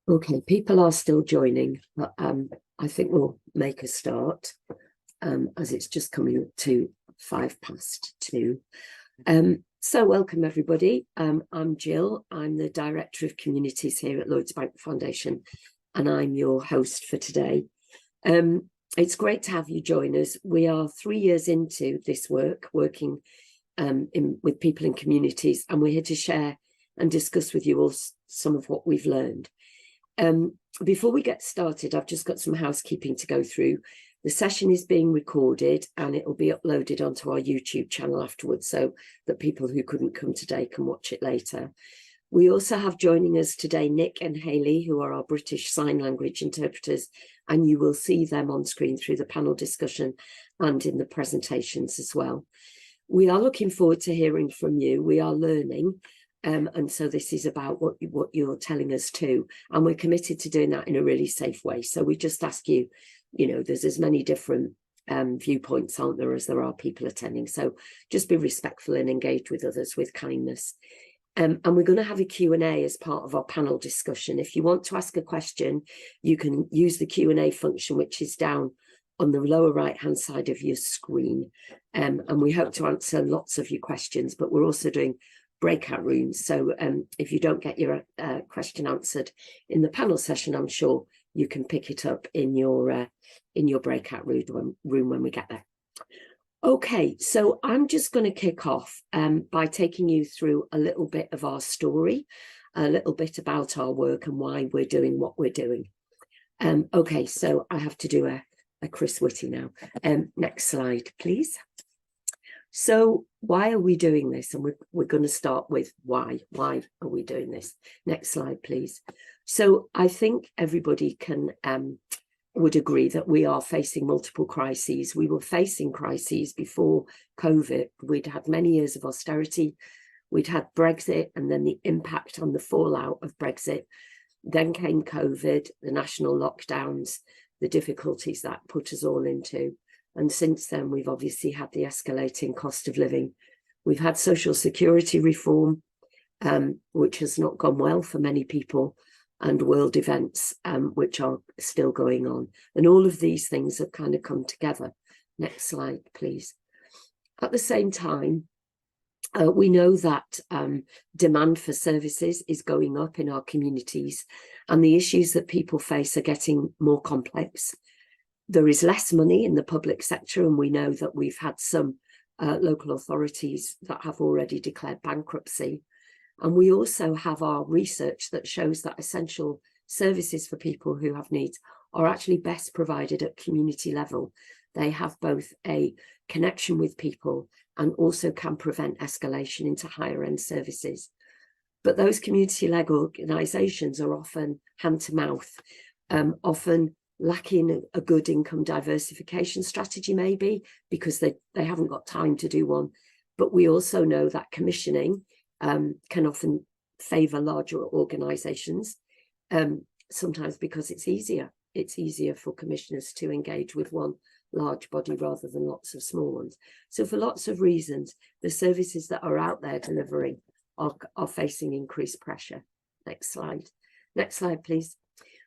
Okay, people are still joining, but I think we'll make a start as it's just coming to 2:05. So welcome everybody. I'm Jill. I'm the Director of Communities here at Lloyds Bank Foundation, and I'm your host for today. It's great to have you join us. We are 3 years into this working with people in communities, and we're here to share and discuss with you all some of what we've learned. Before we get started, I've just got some housekeeping to go through. The session is being recorded and it will be uploaded onto our YouTube channel afterwards so that people who couldn't come today can watch it later. We also have joining us today Nick and Hayley, who are our British Sign Language interpreters, and you will see them on screen through the panel discussion and in the presentations as well. We are looking forward to hearing from you. We are learning. And so this is about what you're telling us too, and we're committed to doing that in a really safe way. So we just ask you, there's as many different viewpoints, aren't there, as there are people attending. So just be respectful and engage with others with kindness. And we're going to have a Q&A as part of our panel discussion. If you want to ask a question, you can use the Q&A function, which is down on the lower right-hand side of your screen. And we hope to answer lots of your questions, but we're also doing breakout rooms. So if you don't get your question answered in the panel session, I'm sure you can pick it up in your breakout room when we get there. Okay, so I'm just going to kick off by taking you through a little bit of our story, a little bit about our work and why we're doing what we're doing. Okay, so I have to do a Chris Whitty now. Next slide, please. So why are we doing this? And we're going to start with why. Why are we doing this? Next slide, please. So I think everybody would agree that we are facing multiple crises. We were facing crises before COVID. We'd had many years of austerity. We'd had Brexit and then the impact on the fallout of Brexit. Then came COVID, the national lockdowns, the difficulties that put us all into. And since then, we've obviously had the escalating cost of living. We've had social security reform, which has not gone well for many people, and world events, which are still going on. And all of these things have kind of come together. Next slide, please. At the same time, we know that demand for services is going up in our communities, and the issues that people face are getting more complex. There is less money in the public sector, and we know that we've had some local authorities that have already declared bankruptcy. And we also have our research that shows that essential services for people who have needs are actually best provided at community level. They have both a connection with people and also can prevent escalation into higher end services. But those community-led organisations are often hand to mouth, often lacking a good income diversification strategy, maybe because they haven't got time to do one. But we also know that commissioning can often favour larger organisations, sometimes because it's easier. It's easier for commissioners to engage with one large body rather than lots of small ones. So for lots of reasons, the services that are out there delivering are facing increased pressure. Next slide. Next slide, please.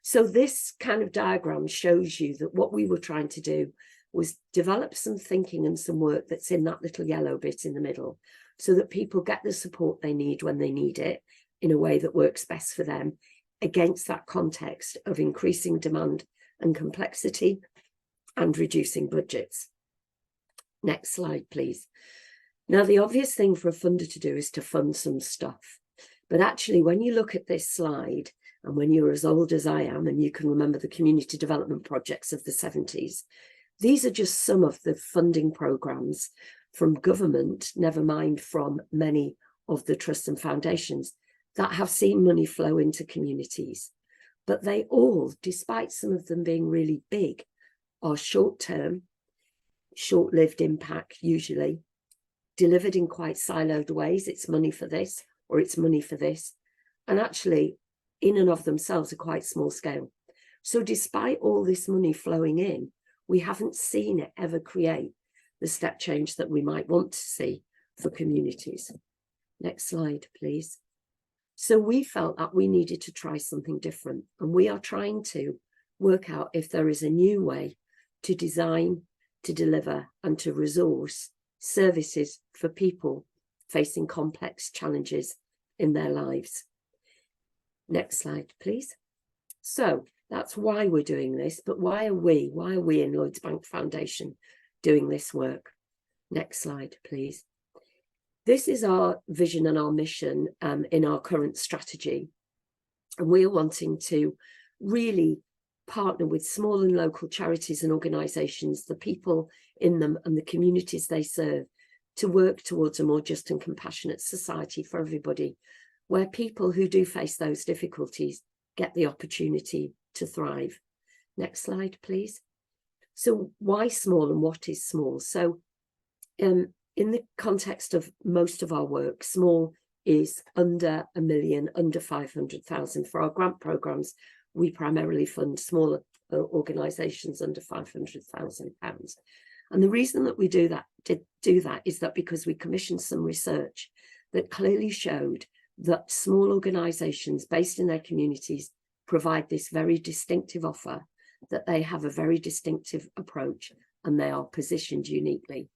So this kind of diagram shows you that what we were trying to do was develop some thinking and some work that's in that little yellow bit in the middle, so that people get the support they need when they need it in a way that works best for them against that context of increasing demand and complexity and reducing budgets. Next slide, please. Now, the obvious thing for a funder to do is to fund some stuff. But actually, when you look at this slide, and when you're as old as I am, and you can remember the community development projects of the 70s, these are just some of the funding programmes from government, never mind from many of the trusts and foundations, that have seen money flow into communities. But they all, despite some of them being really big, are short-term, short-lived impact, usually, delivered in quite siloed ways. It's money for this, or it's money for this. And actually, in and of themselves are quite small scale. So despite all this money flowing in, we haven't seen it ever create the step change that we might want to see for communities. Next slide, please. So we felt that we needed to try something different, and we are trying to work out if there is a new way to design, to deliver, and to resource services for people facing complex challenges in their lives. Next slide, please. So that's why we're doing this, but why are we in Lloyds Bank Foundation doing this work? Next slide, please. This is our vision and our mission in our current strategy. And we're wanting to really partner with small and local charities and organisations, the people in them and the communities they serve, to work towards a more just and compassionate society for everybody, where people who do face those difficulties get the opportunity to thrive. Next slide, please. So why small and what is small? So in the context of most of our work, small is under $1 million, under 500,000. For our grant programmes, we primarily fund smaller organisations under £500,000. And the reason that we do that is that because we commissioned some research that clearly showed that small organisations based in their communities provide this very distinctive offer, that they have a very distinctive approach, and they are positioned uniquely.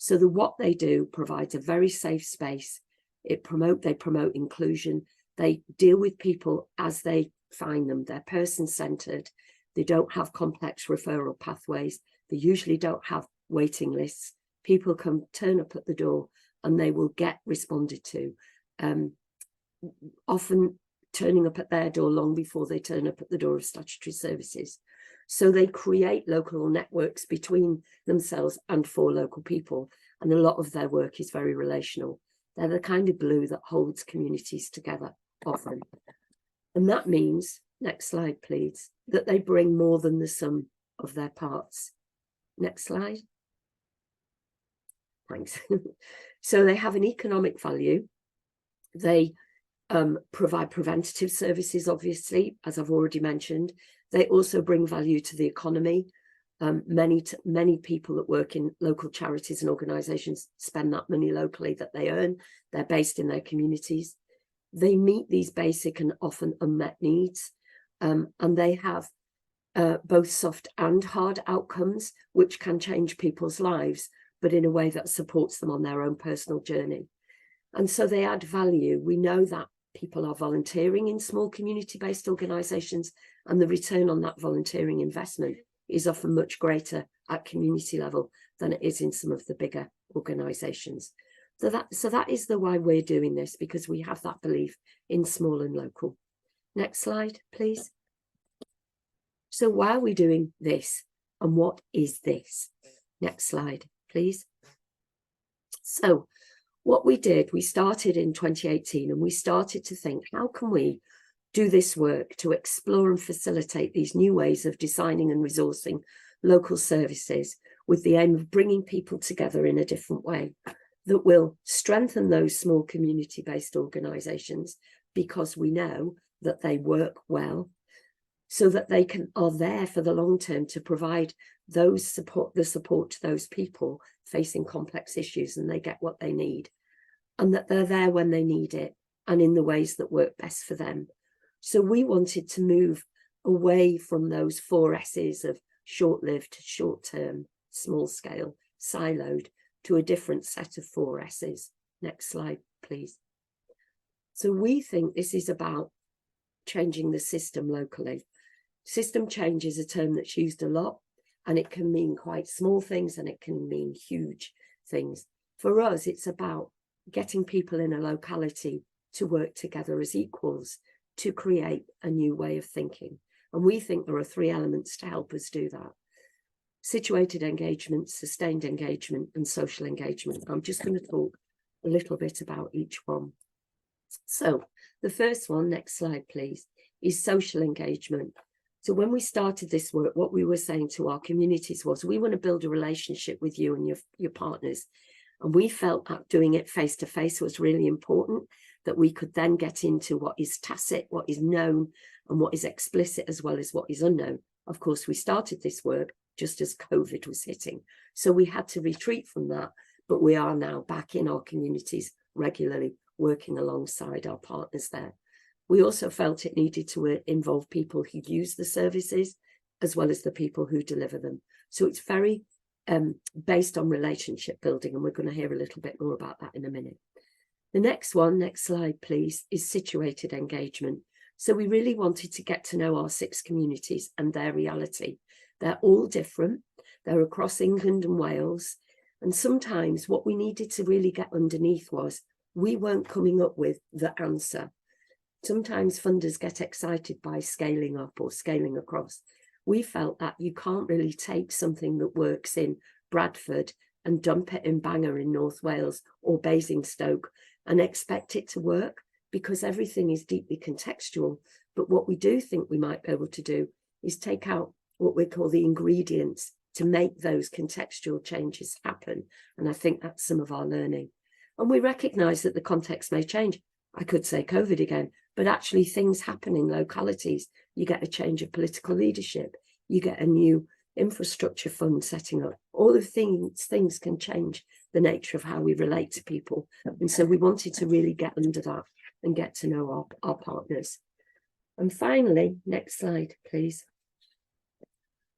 So what they do provides a very safe space. They promote inclusion. They deal with people as they find them. They're person-centred. They don't have complex referral pathways. They usually don't have waiting lists. People can turn up at the door and they will get responded to, often turning up at their door long before they turn up at the door of statutory services. So they create local networks between themselves and for local people. And a lot of their work is very relational. They're the kind of glue that holds communities together often. And that means, next slide, please, that they bring more than the sum of their parts. Next slide. Thanks. So they have an economic value. They provide preventative services, obviously, as I've already mentioned. They also bring value to the economy. Many people that work in local charities and organisations spend that money locally that they earn. They're based in their communities. They meet these basic and often unmet needs, and they have both soft and hard outcomes, which can change people's lives, but in a way that supports them on their own personal journey. And so they add value. We know that people are volunteering in small community-based organisations, and the return on that volunteering investment is often much greater at community level than it is in some of the bigger organisations. So that is the why we're doing this, because we have that belief in small and local. Next slide, please. So why are we doing this, and what is this? Next slide, please. So what we did, we started in 2018, and we started to think, how can we do this work to explore and facilitate these new ways of designing and resourcing local services, with the aim of bringing people together in a different way that will strengthen those small community-based organisations, because we know that they work well, so that they are there for the long term to provide the support to those people facing complex issues, and they get what they need, and that they're there when they need it and in the ways that work best for them. So we wanted to move away from those 4 S's of short-lived, short-term, small-scale, siloed, to a different set of 4 S's. Next slide, please. So we think this is about changing the system locally. System change is a term that's used a lot, and it can mean quite small things and it can mean huge things. For us, it's about getting people in a locality to work together as equals to create a new way of thinking. And we think there are 3 elements to help us do that: situated engagement, sustained engagement, and social engagement. I'm just going to talk a little bit about each one. So the first one, next slide, please, is social engagement. So when we started this work, what we were saying to our communities was, we want to build a relationship with you and your partners. And we felt that doing it face-to-face was really important, that we could then get into what is tacit, what is known, and what is explicit, as well as what is unknown. Of course, we started this work just as COVID was hitting, so we had to retreat from that, but we are now back in our communities regularly, working alongside our partners there. We also felt it needed to involve people who use the services as well as the people who deliver them. So it's very based on relationship building, and we're going to hear a little bit more about that in a minute. The next one, next slide, please, is situated engagement. So we really wanted to get to know our 6 communities and their reality. They're all different. They're across England and Wales. And sometimes what we needed to really get underneath was we weren't coming up with the answer. Sometimes funders get excited by scaling up or scaling across. We felt that you can't really take something that works in Bradford and dump it in Bangor in North Wales or Basingstoke and expect it to work, because everything is deeply contextual. But what we do think we might be able to do is take out what we call the ingredients to make those contextual changes happen. And I think that's some of our learning. And we recognise that the context may change. I could say COVID again, but actually things happen in localities. You get a change of political leadership. You get a new infrastructure fund setting up. All of things can change the nature of how we relate to people. And so we wanted to really get under that and get to know our partners. And finally, next slide, please.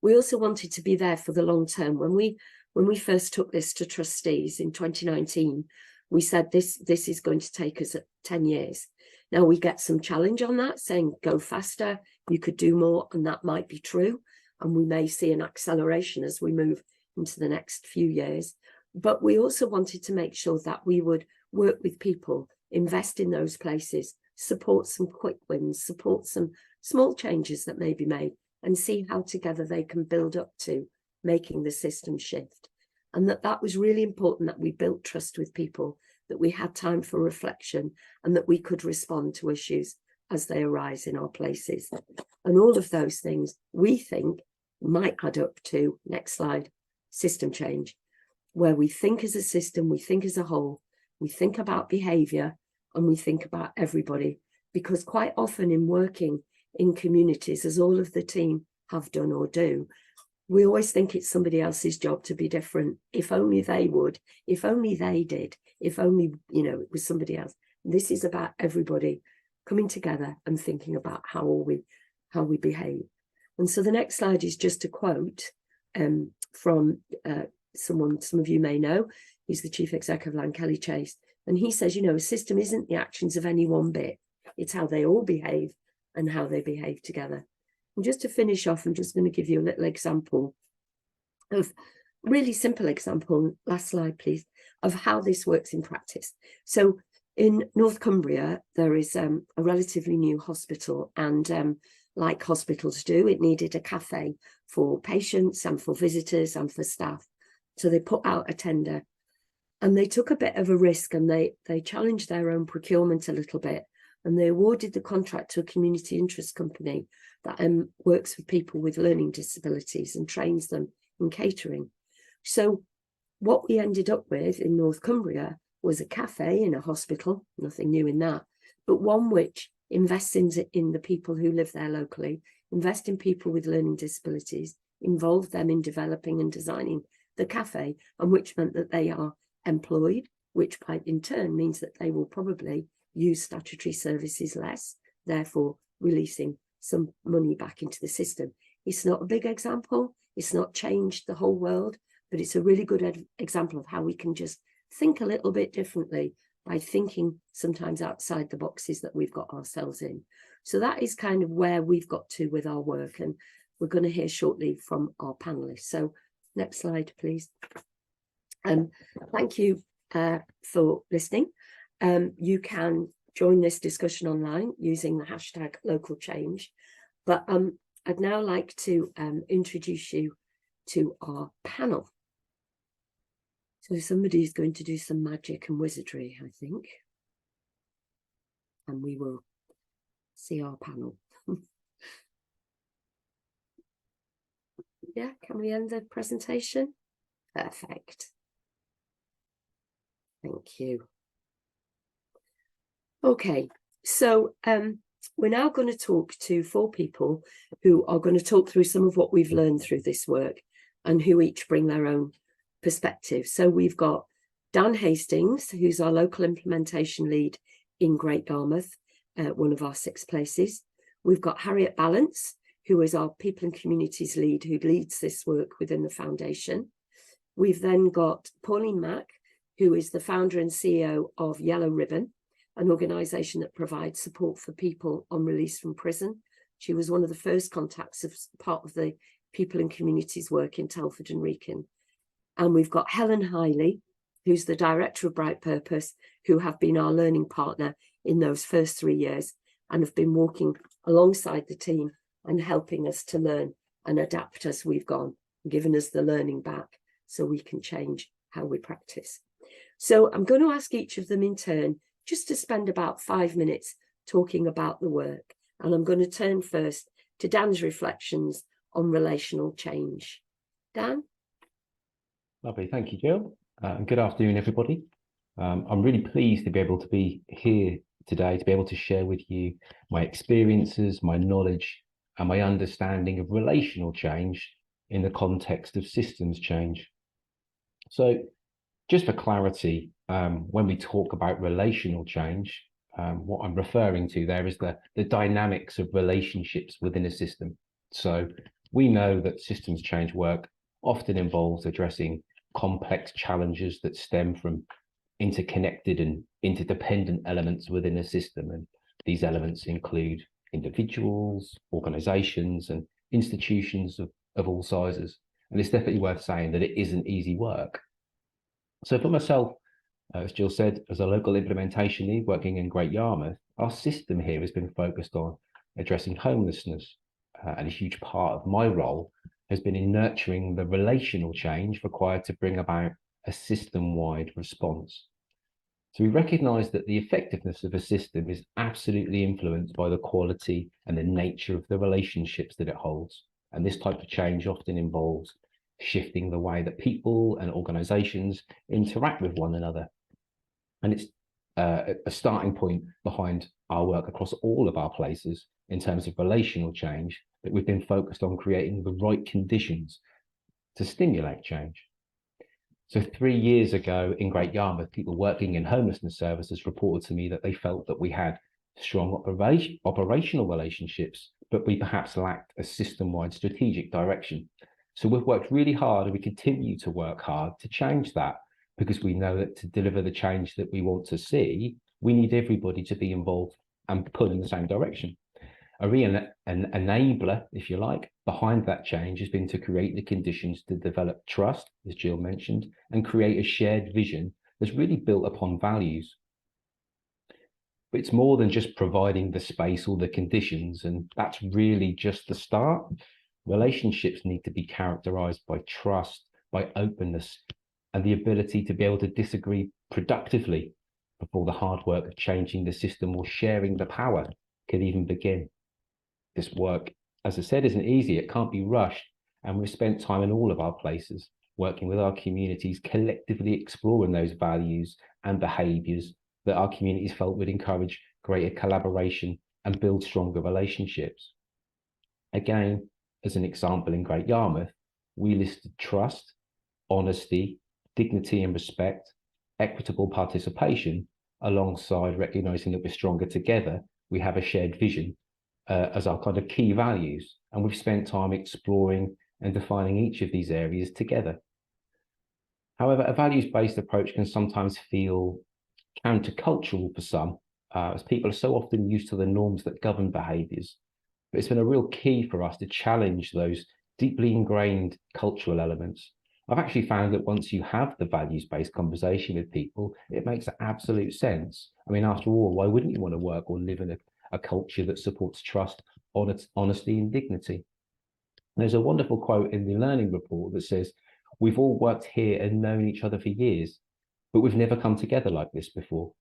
We also wanted to be there for the long term. When we first took this to trustees in 2019, we said this is going to take us 10 years. Now we get some challenge on that, saying go faster, you could do more, and that might be true. And we may see an acceleration as we move into the next few years. But we also wanted to make sure that we would work with people, invest in those places, support some quick wins, support some small changes that may be made, and see how together they can build up to making the system shift. And that was really important, that we built trust with people, that we had time for reflection, and that we could respond to issues as they arise in our places. And all of those things, we think, might add up to, next slide, system change, where we think as a system, we think as a whole, we think about behaviour, and we think about everybody. Because quite often in working in communities, as all of the team have done or do, we always think it's somebody else's job to be different. If only they would, if only they did, if only, it was somebody else. This is about everybody coming together and thinking about how we behave. And so the next slide is just a quote from someone some of you may know. He's the chief executive of Kelly Chase. And he says, a system isn't the actions of any one bit. It's how they all behave and how they behave together. And just to finish off, I'm just going to give you a little example of, really simple example, last slide please, of how this works in practice. So in North Cumbria, there is a relatively new hospital, and like hospitals do, it needed a cafe for patients and for visitors and for staff. So they put out a tender, and they took a bit of a risk, and they challenged their own procurement a little bit, and they awarded the contract to a community interest company that works with people with learning disabilities and trains them in catering. So what we ended up with in North Cumbria was a cafe in a hospital, nothing new in that, but one which invests in the people who live there locally, invest in people with learning disabilities, involve them in developing and designing the cafe, and which meant that they are employed, which in turn means that they will probably use statutory services less, therefore releasing some money back into the system. It's not a big example, it's not changed the whole world, but it's a really good example of how we can just think a little bit differently by thinking sometimes outside the boxes that we've got ourselves in. So that is kind of where we've got to with our work, and we're going to hear shortly from our panelists. So next slide, please. Thank you for listening. You can join this discussion online using the hashtag local change. But I'd now like to introduce you to our panel. So somebody's going to do some magic and wizardry, I think. And we will see our panel. Yeah, can we end the presentation? Perfect. Thank you. Okay, so we're now going to talk to 4 people who are going to talk through some of what we've learned through this work, and who each bring their own perspective. So we've got Dan Hastings, who's our local implementation lead in Great Yarmouth. one of our 6 places. We've got Harriet Balance, who is our People and Communities lead, who leads this work within the foundation. We've then got Pauline Mack, who is the founder and CEO of Yellow Ribbon, an organisation that provides support for people on release from prison. She was one of the first contacts as part of the People and Communities work in Telford and Wrekin. And we've got Helen Highley, who's the director of Brightpurpose, who have been our learning partner in those first 3 years and have been walking alongside the team and helping us to learn and adapt as we've gone, giving us the learning back so we can change how we practice. So I'm going to ask each of them in turn just to spend about 5 minutes talking about the work. And I'm going to turn first to Dan's reflections on relational change. Dan? Lovely, thank you, Jill. And good afternoon, everybody. I'm really pleased to be able to be here today to be able to share with you my experiences, my knowledge, and my understanding of relational change in the context of systems change. So just for clarity, when we talk about relational change, what I'm referring to there is the dynamics of relationships within a system. So we know that systems change work often involves addressing complex challenges that stem from interconnected and interdependent elements within a system. And these elements include individuals, organizations, and institutions of all sizes. And it's definitely worth saying that it isn't easy work. So for myself, as Jill said, as a local implementation lead working in Great Yarmouth, our system here has been focused on addressing homelessness. And a huge part of my role has been in nurturing the relational change required to bring about a system-wide response. So we recognise that the effectiveness of a system is absolutely influenced by the quality and the nature of the relationships that it holds. And this type of change often involves shifting the way that people and organisations interact with one another. And it's a starting point behind our work across all of our places in terms of relational change, that we've been focused on creating the right conditions to stimulate change. So 3 years ago in Great Yarmouth, people working in homelessness services reported to me that they felt that we had strong operational relationships, but we perhaps lacked a system-wide strategic direction. So we've worked really hard, and we continue to work hard to change that, because we know that to deliver the change that we want to see, we need everybody to be involved and pull in the same direction. A real enabler, if you like, behind that change has been to create the conditions to develop trust, as Jill mentioned, and create a shared vision that's really built upon values. But it's more than just providing the space or the conditions, and that's really just the start. Relationships need to be characterized by trust, by openness, and the ability to be able to disagree productively before the hard work of changing the system or sharing the power can even begin. This work, as I said, isn't easy. It can't be rushed. And we've spent time in all of our places working with our communities, collectively exploring those values and behaviours that our communities felt would encourage greater collaboration and build stronger relationships. Again, as an example, in Great Yarmouth, we listed trust, honesty, dignity and respect, equitable participation, alongside recognising that we're stronger together. We have a shared vision as our kind of key values, and we've spent time exploring and defining each of these areas together. However, a values-based approach can sometimes feel countercultural for some, as people are so often used to the norms that govern behaviours. But it's been a real key for us to challenge those deeply ingrained cultural elements. I've actually found that once you have the values-based conversation with people, it makes absolute sense. I mean, after all, why wouldn't you want to work or live in a culture that supports trust, honesty, and dignity? There's a wonderful quote in the learning report that says, "We've all worked here and known each other for years, but we've never come together like this before."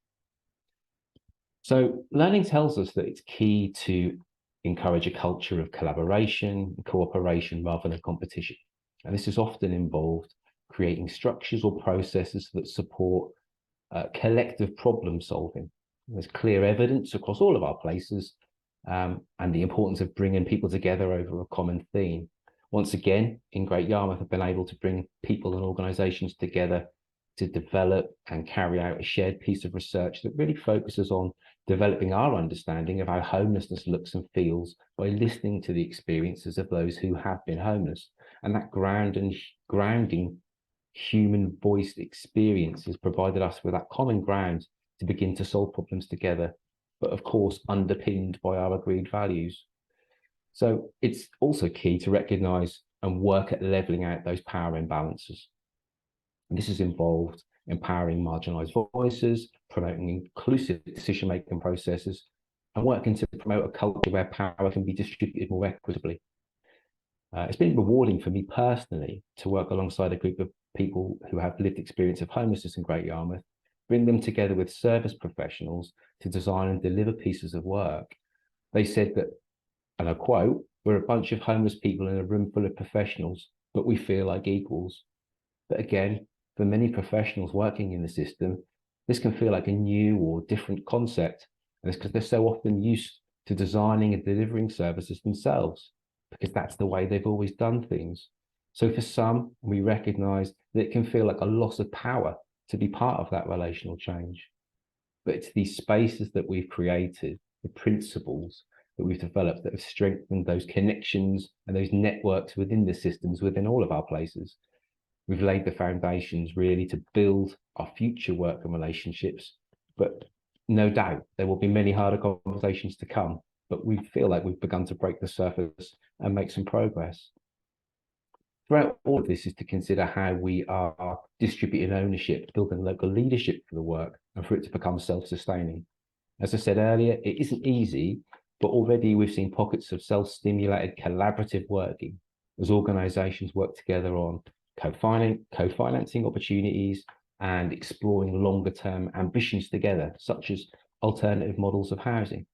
So learning tells us that it's key to encourage a culture of collaboration and cooperation rather than competition. And this is often involved creating structures or processes that support collective problem solving. There's clear evidence across all of our places and the importance of bringing people together over a common theme. Once again, in Great Yarmouth, I've been able to bring people and organisations together to develop and carry out a shared piece of research that really focuses on developing our understanding of how homelessness looks and feels by listening to the experiences of those who have been homeless. And that grounding human voiced experience has provided us with that common ground to begin to solve problems together, but of course underpinned by our agreed values. So it's also key to recognise and work at levelling out those power imbalances. And this has involved empowering marginalised voices, promoting inclusive decision-making processes, and working to promote a culture where power can be distributed more equitably. It's been rewarding for me personally to work alongside a group of people who have lived experience of homelessness in Great Yarmouth, bring them together with service professionals to design and deliver pieces of work. They said that, and I quote, "We're a bunch of homeless people in a room full of professionals, but we feel like equals." But again, for many professionals working in the system, this can feel like a new or different concept. And it's because they're so often used to designing and delivering services themselves, because that's the way they've always done things. So for some, we recognise that it can feel like a loss of power to be part of that relational change. But it's these spaces that we've created, the principles that we've developed that have strengthened those connections and those networks within the systems within all of our places. We've laid the foundations really to build our future work and relationships, but no doubt there will be many harder conversations to come, but we feel like we've begun to break the surface and make some progress. Throughout all of this is to consider how we are distributing ownership, building local leadership for the work, and for it to become self-sustaining. As I said earlier, it isn't easy, but already we've seen pockets of self-stimulated collaborative working as organisations work together on co-financing opportunities and exploring longer-term ambitions together, such as alternative models of housing.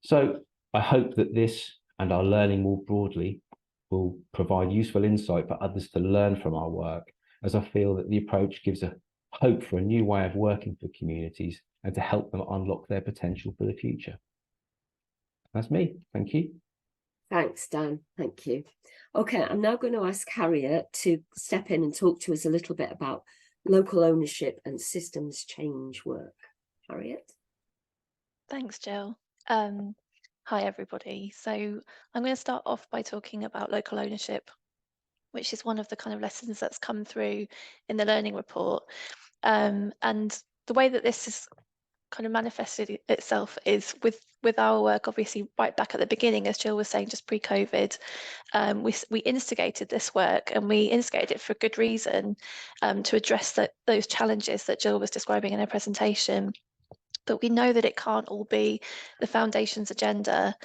So I hope that this and our learning more broadly will provide useful insight for others to learn from our work, as I feel that the approach gives a hope for a new way of working for communities and to help them unlock their potential for the future. That's me. Thank you. Thanks, Dan. Thank you. Okay, I'm now going to ask Harriet to step in and talk to us a little bit about local ownership and systems change work. Harriet? Thanks, Jill. Hi, everybody. So I'm going to start off by talking about local ownership, which is one of the kind of lessons that's come through in the learning report. And the way that this is kind of manifested itself is with our work, obviously right back at the beginning, as Jill was saying, just pre-COVID, we instigated this work, and we instigated it for a good reason, to address those challenges that Jill was describing in her presentation. But we know that it can't all be the Foundation's agenda.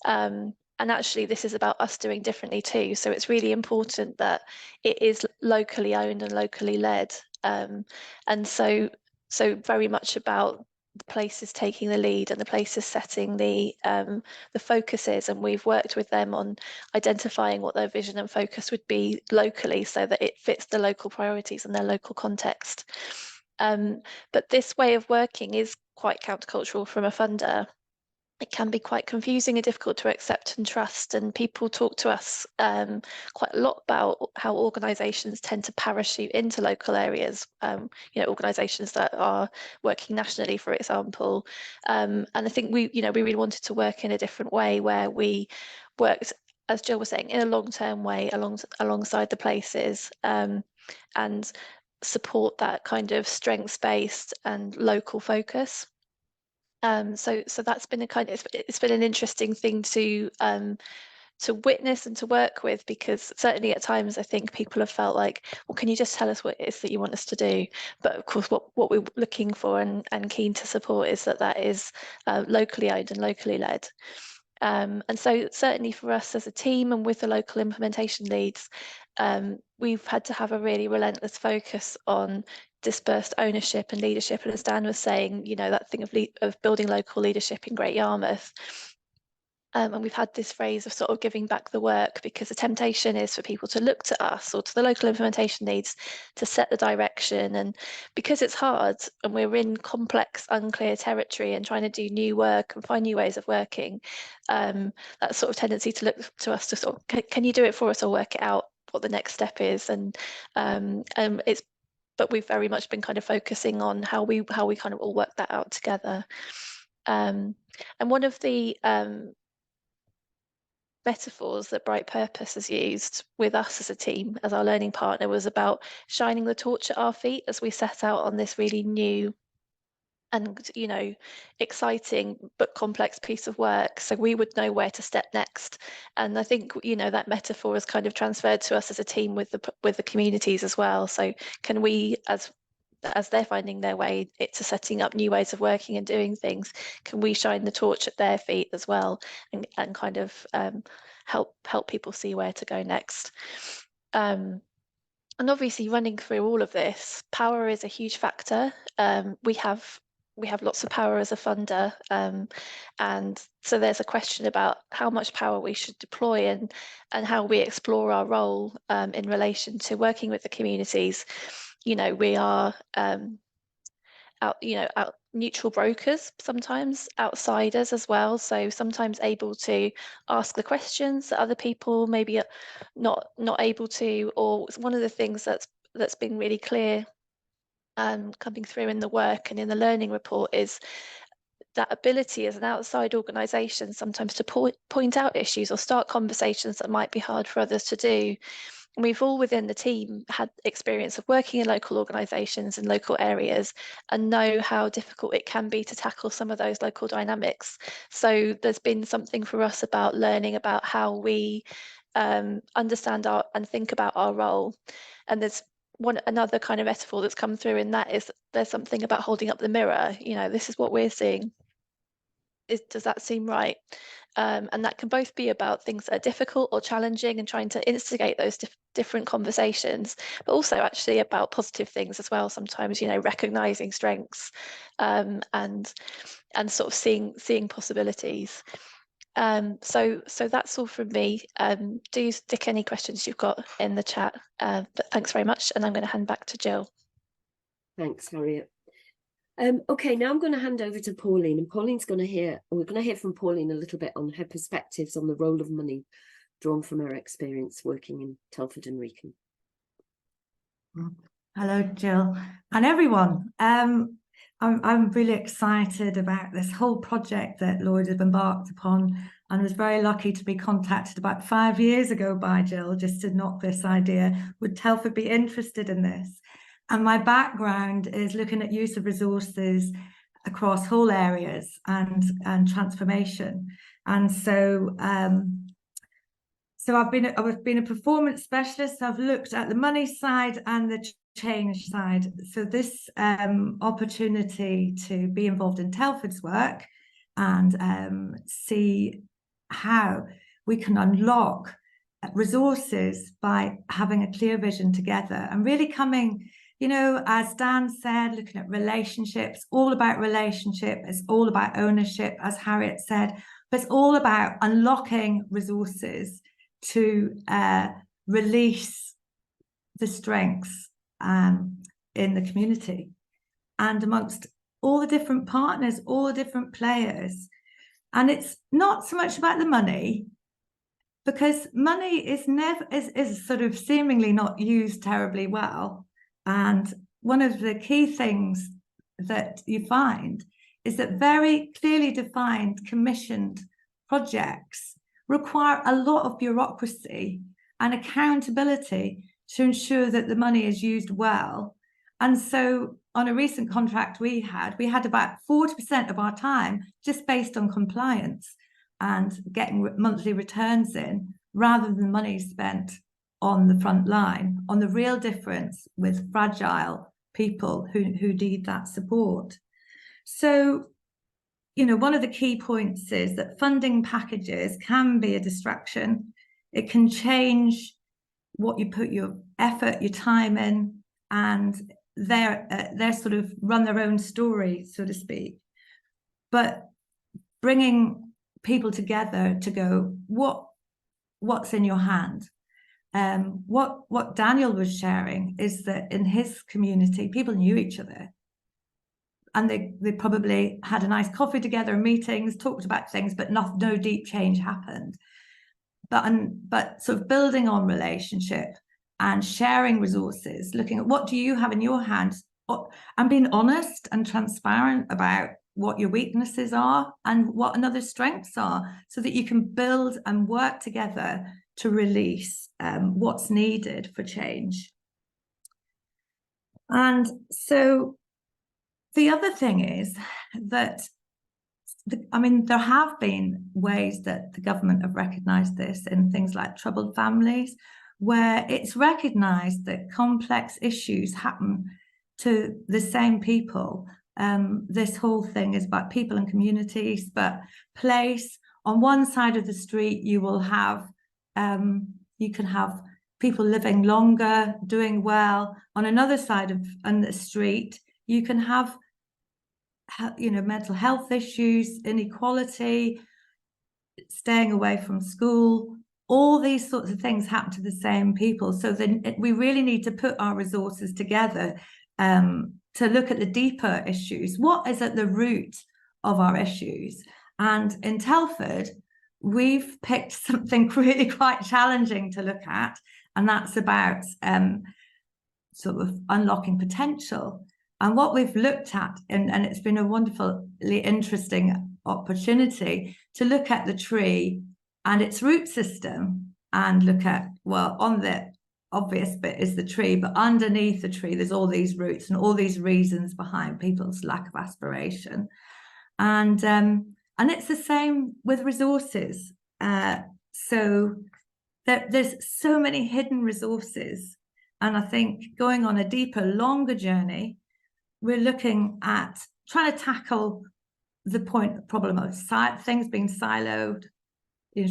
And actually, this is about us doing differently too. So it's really important that it is locally owned and locally led. And so very much about the places taking the lead and the places setting the focuses. And we've worked with them on identifying what their vision and focus would be locally, so that it fits the local priorities and their local context. But this way of working is quite countercultural from a funder. It can be quite confusing and difficult to accept and trust, and people talk to us quite a lot about how organisations tend to parachute into local areas, organisations that are working nationally, for example. And I think we really wanted to work in a different way, where we worked, as Jill was saying, in a long-term way alongside the places, and support that kind of strengths-based and local focus. So that's been it's been an interesting thing to witness and to work with, because certainly at times I think people have felt like, well, can you just tell us what it is that you want us to do? But of course, what we're looking for and keen to support is that is locally owned and locally led. And so certainly for us as a team and with the local implementation leads, we've had to have a really relentless focus on dispersed ownership and leadership. And as Dan was saying, that thing of building local leadership in Great Yarmouth. And we've had this phrase of sort of giving back the work, because the temptation is for people to look to us or to the local implementation leads to set the direction. And because it's hard and we're in complex, unclear territory and trying to do new work and find new ways of working, that sort of tendency to look to us to sort of, can you do it for us or work it out what the next step is? And it's but we've very much been kind of focusing on how we kind of all work that out together. And one of the metaphors that Brightpurpose has used with us as a team, as our learning partner, was about shining the torch at our feet as we set out on this really new and, you know, exciting but complex piece of work, so we would know where to step next. And I think, you know, that metaphor has kind of transferred to us as a team with the communities as well. So can we, as they're finding their way to setting up new ways of working and doing things, can we shine the torch at their feet as well, and kind of help people see where to go next. And obviously, running through all of this, power is a huge factor. We have lots of power as a funder, and so there's a question about how much power we should deploy and how we explore our role in relation to working with the communities. You know, we are out neutral brokers, sometimes outsiders as well, so sometimes able to ask the questions that other people maybe are not able to. Or one of the things that's been really clear coming through in the work and in the learning report is that ability as an outside organisation sometimes to point out issues or start conversations that might be hard for others to do. And we've all within the team had experience of working in local organisations in local areas and know how difficult it can be to tackle some of those local dynamics. So there's been something for us about learning about how we understand and think about our role. And there's another kind of metaphor that's come through in that is there's something about holding up the mirror. You know, this is what we're seeing. Does that seem right? And that can both be about things that are difficult or challenging and trying to instigate those different conversations, but also actually about positive things as well. Sometimes, you know, recognizing strengths and sort of seeing possibilities. So that's all from me. Do stick any questions you've got in the chat, but thanks very much, and I'm going to hand back to Jill. Thanks, Harriet. Okay, now I'm going to hand over to Pauline, and we're going to hear from Pauline a little bit on her perspectives on the role of money drawn from her experience working in Telford and Wrekin. Hello, Jill, and everyone. I'm really excited about this whole project that Lloyd have embarked upon, and was very lucky to be contacted about 5 years ago by Jill just to knock this idea. Would Telford be interested in this? And my background is looking at use of resources across whole areas and transformation. And so I've been a performance specialist. I've looked at the money side and the change side. So this opportunity to be involved in Telford's work and see how we can unlock resources by having a clear vision together and really coming, you know, as Dan said, looking at relationships, all about relationship, it's all about ownership, as Harriet said, but it's all about unlocking resources to release the strengths in the community and amongst all the different partners, all the different players. And it's not so much about the money, because money is sort of seemingly not used terribly well. And one of the key things that you find is that very clearly defined commissioned projects require a lot of bureaucracy and accountability to ensure that the money is used well. And so on a recent contract we had about 40% of our time just based on compliance and getting monthly returns in, rather than money spent on the front line, on the real difference with fragile people who need that support. So, you know, one of the key points is that funding packages can be a distraction. It can change what you put your effort, your time in, and they're sort of run their own story, so to speak. But bringing people together to go, what's in your hand? What Daniel was sharing is that in his community, people knew each other, and they probably had a nice coffee together, meetings, talked about things, but no deep change happened. But sort of building on relationship and sharing resources, looking at what do you have in your hands, and being honest and transparent about what your weaknesses are and what another's strengths are, so that you can build and work together to release what's needed for change. And so the other thing is that, there have been ways that the government have recognised this in things like troubled families, where it's recognised that complex issues happen to the same people. This whole thing is about people and communities, but place. On one side of the street, you will have, you can have people living longer, doing well. On another side of the street, you can have, mental health issues, inequality, staying away from school. All these sorts of things happen to the same people. So then we really need to put our resources together to look at the deeper issues. What is at the root of our issues? And in Telford, we've picked something really quite challenging to look at, and that's about sort of unlocking potential. And what we've looked at, and it's been a wonderfully interesting opportunity to look at the tree and its root system, and look at, well, on the obvious bit is the tree, but underneath the tree, there's all these roots and all these reasons behind people's lack of aspiration. And it's the same with resources. So there's so many hidden resources. And I think going on a deeper, longer journey, we're looking at trying to tackle the problem of things being siloed,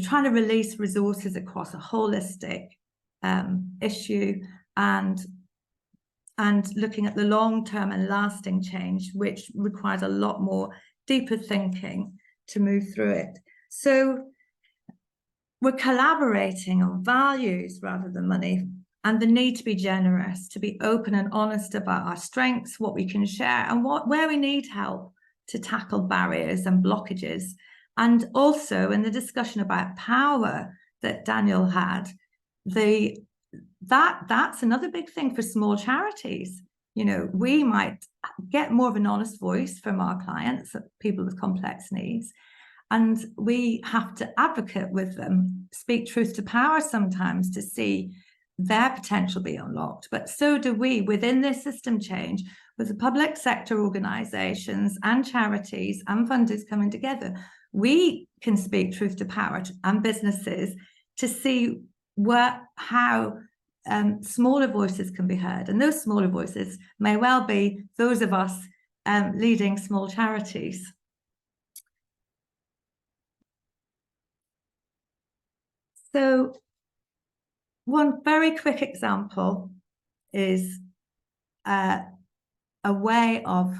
trying to release resources across a holistic issue, and looking at the long-term and lasting change, which requires a lot more deeper thinking to move through it. So we're collaborating on values rather than money, and the need to be generous, to be open and honest about our strengths, what we can share, and where we need help to tackle barriers and blockages. And also in the discussion about power that Daniel had, that's another big thing for small charities. We might get more of an honest voice from our clients, people with complex needs, and we have to advocate with them, speak truth to power sometimes to see their potential be unlocked. But so do we within this system change, with the public sector organisations and charities and funders coming together. We can speak truth to power and businesses to see how smaller voices can be heard. And those smaller voices may well be those of us leading small charities. So one very quick example is a way of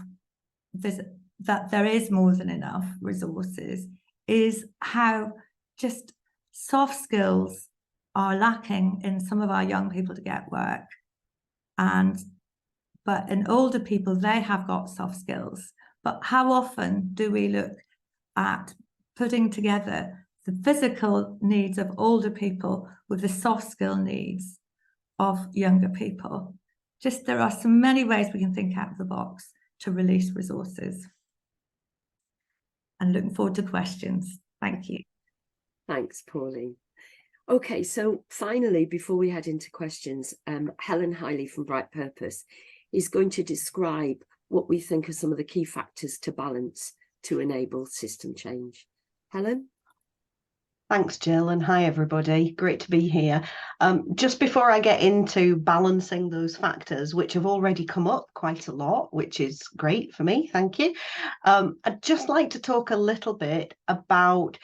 that there is more than enough resources, is how just soft skills are lacking in some of our young people to get work. But in older people, they have got soft skills. But how often do we look at putting together the physical needs of older people with the soft skill needs of younger people? Just there are so many ways we can think out of the box to release resources. And looking forward to questions. Thank you. Thanks, Pauline. Okay, so finally, before we head into questions, Helen Highley from Brightpurpose is going to describe what we think are some of the key factors to balance to enable system change. Helen? Thanks, Jill, and hi, everybody. Great to be here. Just before I get into balancing those factors, which have already come up quite a lot, which is great for me, thank you. I'd just like to talk a little bit about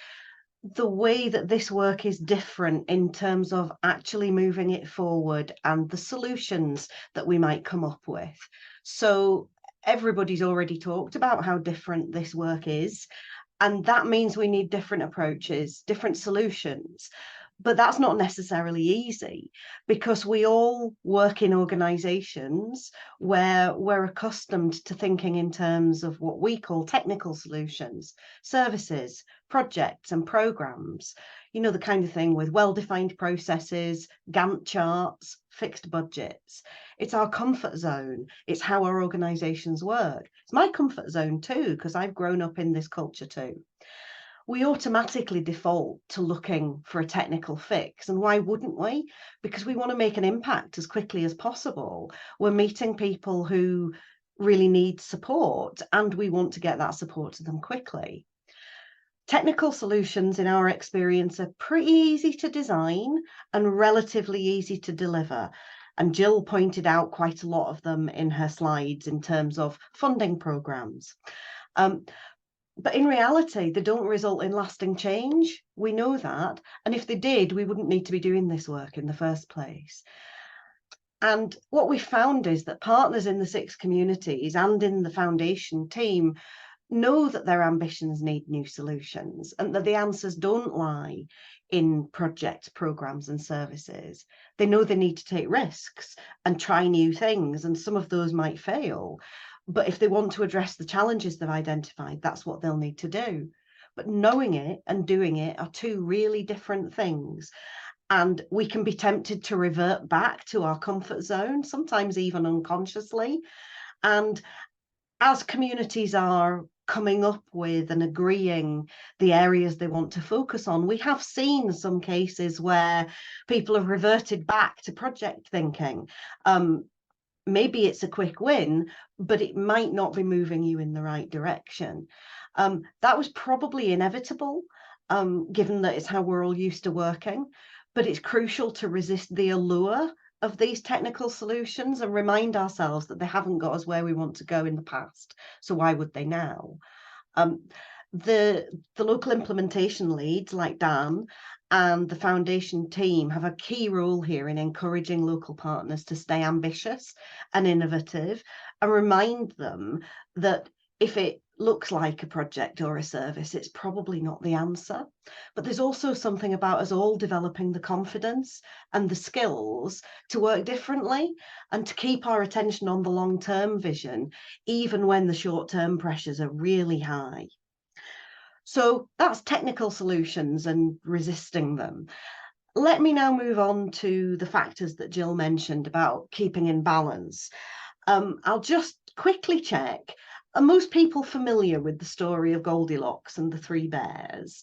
the way that this work is different in terms of actually moving it forward and the solutions that we might come up with. So everybody's already talked about how different this work is. And that means we need different approaches, different solutions. But that's not necessarily easy, because we all work in organisations where we're accustomed to thinking in terms of what we call technical solutions, services, projects and programmes. You know, the kind of thing with well-defined processes, Gantt charts, fixed budgets. It's our comfort zone. It's how our organisations work. It's my comfort zone too, because I've grown up in this culture too. We automatically default to looking for a technical fix. And why wouldn't we? Because we want to make an impact as quickly as possible. We're meeting people who really need support, and we want to get that support to them quickly. Technical solutions, in our experience, are pretty easy to design and relatively easy to deliver. And Jill pointed out quite a lot of them in her slides in terms of funding programmes. But in reality, they don't result in lasting change. We know that. And if they did, we wouldn't need to be doing this work in the first place. And what we found is that partners in the 6 communities and in the foundation team know that their ambitions need new solutions, and that the answers don't lie in project programmes and services. They know they need to take risks and try new things, and some of those might fail. But if they want to address the challenges they've identified, that's what they'll need to do. But knowing it and doing it are 2 really different things. And we can be tempted to revert back to our comfort zone, sometimes even unconsciously. And as communities are coming up with and agreeing the areas they want to focus on, we have seen some cases where people have reverted back to project thinking. Maybe it's a quick win, but it might not be moving you in the right direction. That was probably inevitable, given that it's how we're all used to working. But it's crucial to resist the allure of these technical solutions and remind ourselves that they haven't got us where we want to go in the past. So why would they now? The local implementation leads like Dan and the foundation team have a key role here in encouraging local partners to stay ambitious and innovative, and remind them that if it looks like a project or a service, it's probably not the answer. But there's also something about us all developing the confidence and the skills to work differently and to keep our attention on the long-term vision, even when the short-term pressures are really high. So that's technical solutions and resisting them. Let me now move on to the factors that Jill mentioned about keeping in balance. I'll just quickly check. Are most people familiar with the story of Goldilocks and the 3 bears?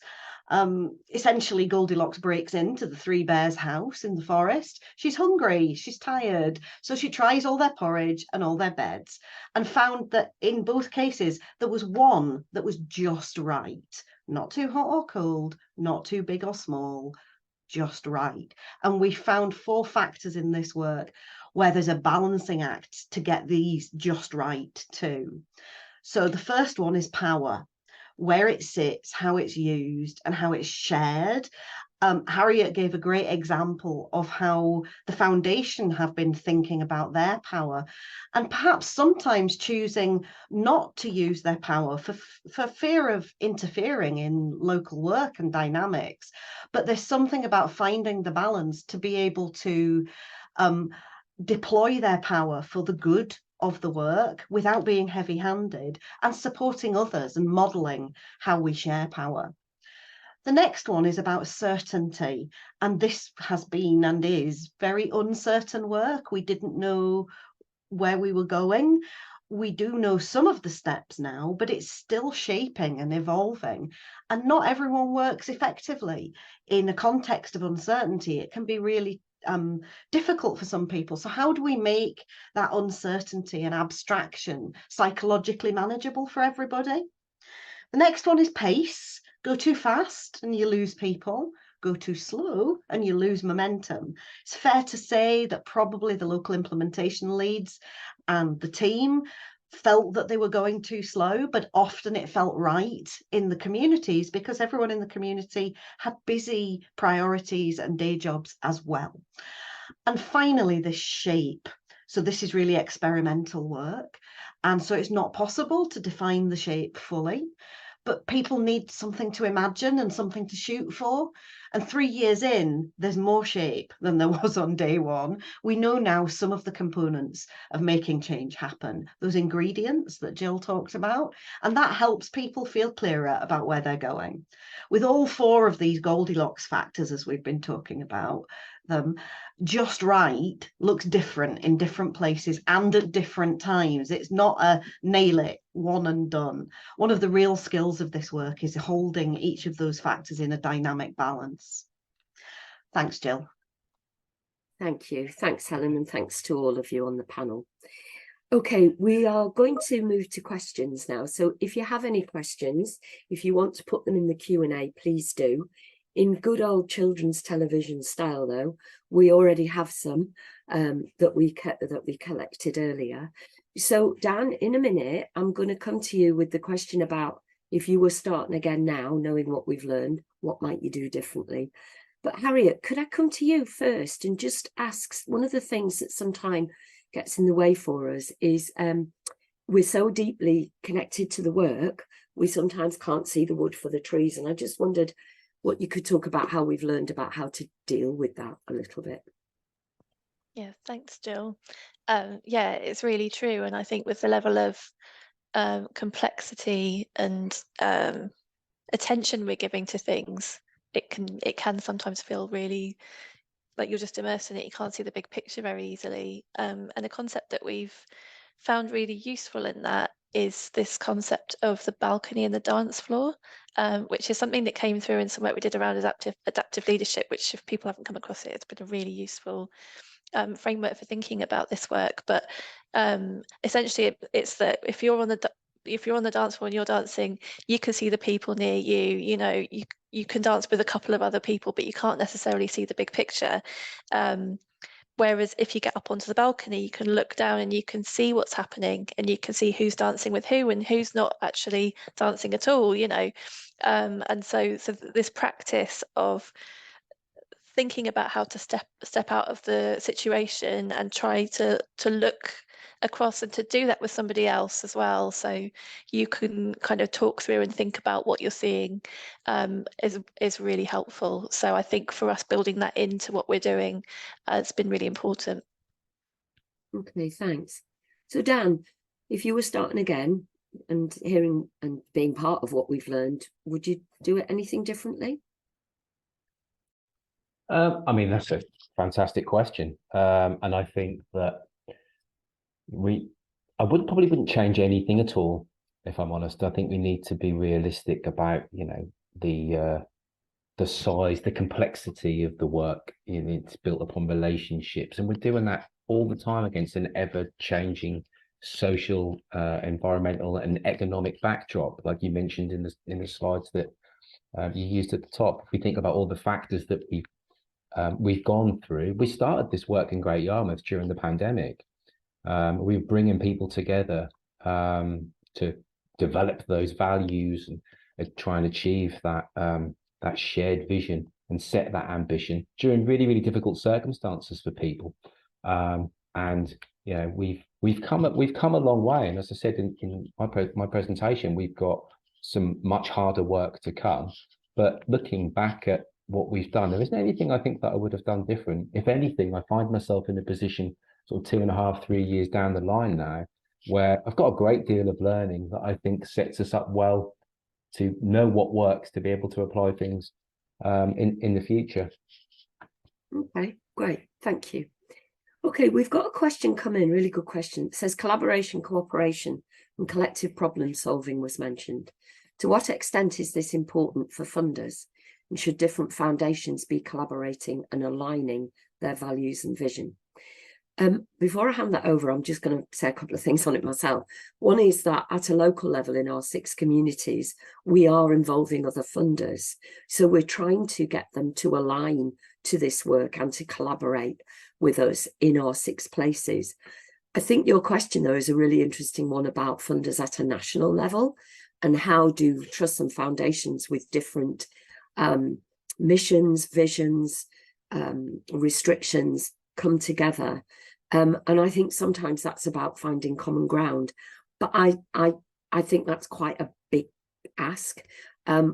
Essentially, Goldilocks breaks into the 3 bears' house in the forest. She's hungry, she's tired, so she tries all their porridge and all their beds, and found that in both cases there was one that was just right. Not too hot or cold, not too big or small, just right. And we found 4 factors in this work where there's a balancing act to get these just right too. So the first one is power, where it sits, how it's used and how it's shared. Harriet gave a great example of how the foundation have been thinking about their power, and perhaps sometimes choosing not to use their power for fear of interfering in local work and dynamics. But there's something about finding the balance to be able to deploy their power for the good of the work without being heavy-handed, and supporting others and modelling how we share power. The next one is about certainty, and this has been and is very uncertain work. We didn't know where we were going. We do know some of the steps now, but it's still shaping and evolving, and not everyone works effectively in a context of uncertainty. It can be really difficult for some people. So how do we make that uncertainty and abstraction psychologically manageable for everybody? The next one is pace. Go too fast and you lose people. Go too slow and you lose momentum. It's fair to say that probably the local implementation leads and the team felt that they were going too slow, but often it felt right in the communities because everyone in the community had busy priorities and day jobs as well. And finally, the shape. So this is really experimental work. And so it's not possible to define the shape fully, but people need something to imagine and something to shoot for. And 3 years in, there's more shape than there was on day one. We know now some of the components of making change happen, those ingredients that Jill talked about, and that helps people feel clearer about where they're going. With all 4 of these Goldilocks factors, as we've been talking about them, just right looks different in different places and at different times. It's not a nail it, one and done. One of the real skills of this work is holding each of those factors in a dynamic balance. Thanks, Jill. Thank you. Thanks, Helen, and thanks to all of you on the panel. Okay, we are going to move to questions now. So if you have any questions, if you want to put them in the Q&A, please do. In good old children's television style, though, we already have some that we collected earlier. So Dan, in a minute, I'm going to come to you with the question about if you were starting again now, knowing what we've learned, what might you do differently? But Harriet, could I come to you first and just ask, one of the things that sometimes gets in the way for us is we're so deeply connected to the work, we sometimes can't see the wood for the trees. And I just wondered what you could talk about, how we've learned about how to deal with that a little bit. Yeah, thanks, Jill. Yeah, it's really true. And I think with the level of complexity and attention we're giving to things, it can sometimes feel really like you're just immersed in it. You can't see the big picture very easily. And a concept that we've found really useful in that is this concept of the balcony and the dance floor, which is something that came through in some work we did around adaptive leadership, which if people haven't come across it, it's been a really useful framework for thinking about this work. But essentially it's that if you're on the dance floor and you're dancing, you can see the people near you, you know, you can dance with a couple of other people, but you can't necessarily see the big picture. Whereas if you get up onto the balcony, you can look down and you can see what's happening, and you can see who's dancing with who and who's not actually dancing at all, you know. And so this practice of thinking about how to step out of the situation and try to look across, and to do that with somebody else as well, so you can kind of talk through and think about what you're seeing, is really helpful. So I think for us, building that into what we're doing, it's been really important. Okay, thanks. So Dan, if you were starting again and hearing and being part of what we've learned, would you do it anything differently? I mean, that's a fantastic question. And I think that I probably wouldn't change anything at all, if I'm honest. I think we need to be realistic about, you know, the size, the complexity of the work. You know, it's built upon relationships, and we're doing that all the time against an ever-changing social, environmental, and economic backdrop, like you mentioned in the slides that you used at the top. If we think about all the factors that we've gone through, we started this work in Great Yarmouth during the pandemic. We were bringing people together to develop those values and try and achieve that shared vision and set that ambition during really, really difficult circumstances for people. And you know, we've come a long way. And as I said in my presentation, we've got some much harder work to come. But looking back at what we've done, there isn't anything I think that I would have done different. If anything, I find myself in a position sort of 2.5, 3 years down the line now, where I've got a great deal of learning that I think sets us up well to know what works, to be able to apply things in the future. Okay, great, thank you. Okay, we've got a question come in, really good question. It says collaboration, cooperation, and collective problem solving was mentioned. To what extent is this important for funders? And should different foundations be collaborating and aligning their values and vision? Before I hand that over, I'm just going to say a couple of things on it myself. One is that at a local level in our 6 communities, we are involving other funders. So we're trying to get them to align to this work and to collaborate with us in our 6 places. I think your question, though, is a really interesting one about funders at a national level, and how do trusts and foundations with different missions, visions, restrictions come together. And I think sometimes that's about finding common ground. But I think that's quite a big ask.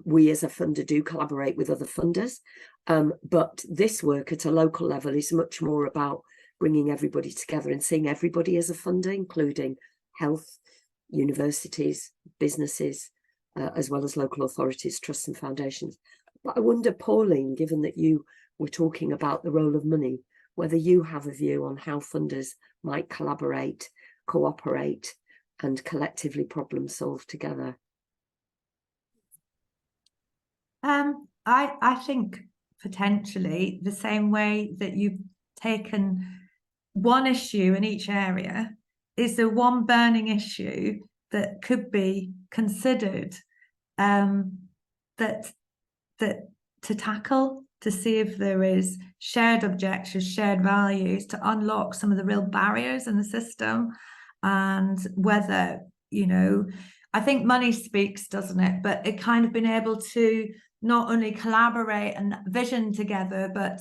We as a funder do collaborate with other funders, but this work at a local level is much more about bringing everybody together and seeing everybody as a funder, including health, universities, businesses, as well as local authorities, trusts and foundations. But I wonder, Pauline, given that you were talking about the role of money, whether you have a view on how funders might collaborate, cooperate, and collectively problem solve together. I think potentially the same way that you've taken one issue in each area, is there one burning issue that could be considered that to tackle, to see if there is shared objectives, shared values, to unlock some of the real barriers in the system, and whether, you know, I think money speaks, doesn't it? But it kind of been able to not only collaborate and vision together, but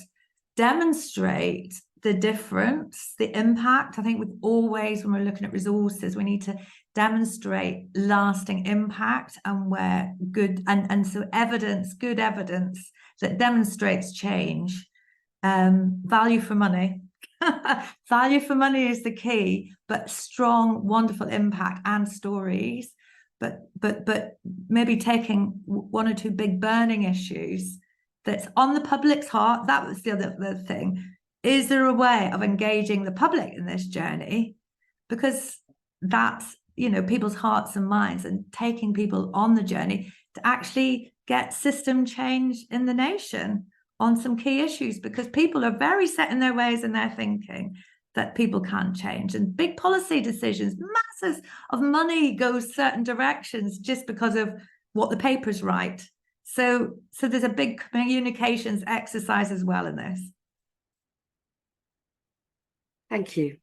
demonstrate the difference, the impact. I think we've always, when we're looking at resources, we need to demonstrate lasting impact, and where good, and so evidence, good evidence that demonstrates change. Value for money. Value for money is the key, but strong, wonderful impact and stories. But maybe taking one or two big burning issues that's on the public's heart. That was the other thing. Is there a way of engaging the public in this journey? Because that's, you know, people's hearts and minds, and taking people on the journey to actually get system change in the nation on some key issues, because people are very set in their ways and their thinking that people can't change. And big policy decisions, masses of money goes certain directions just because of what the papers write. So there's a big communications exercise as well in this. Thank you.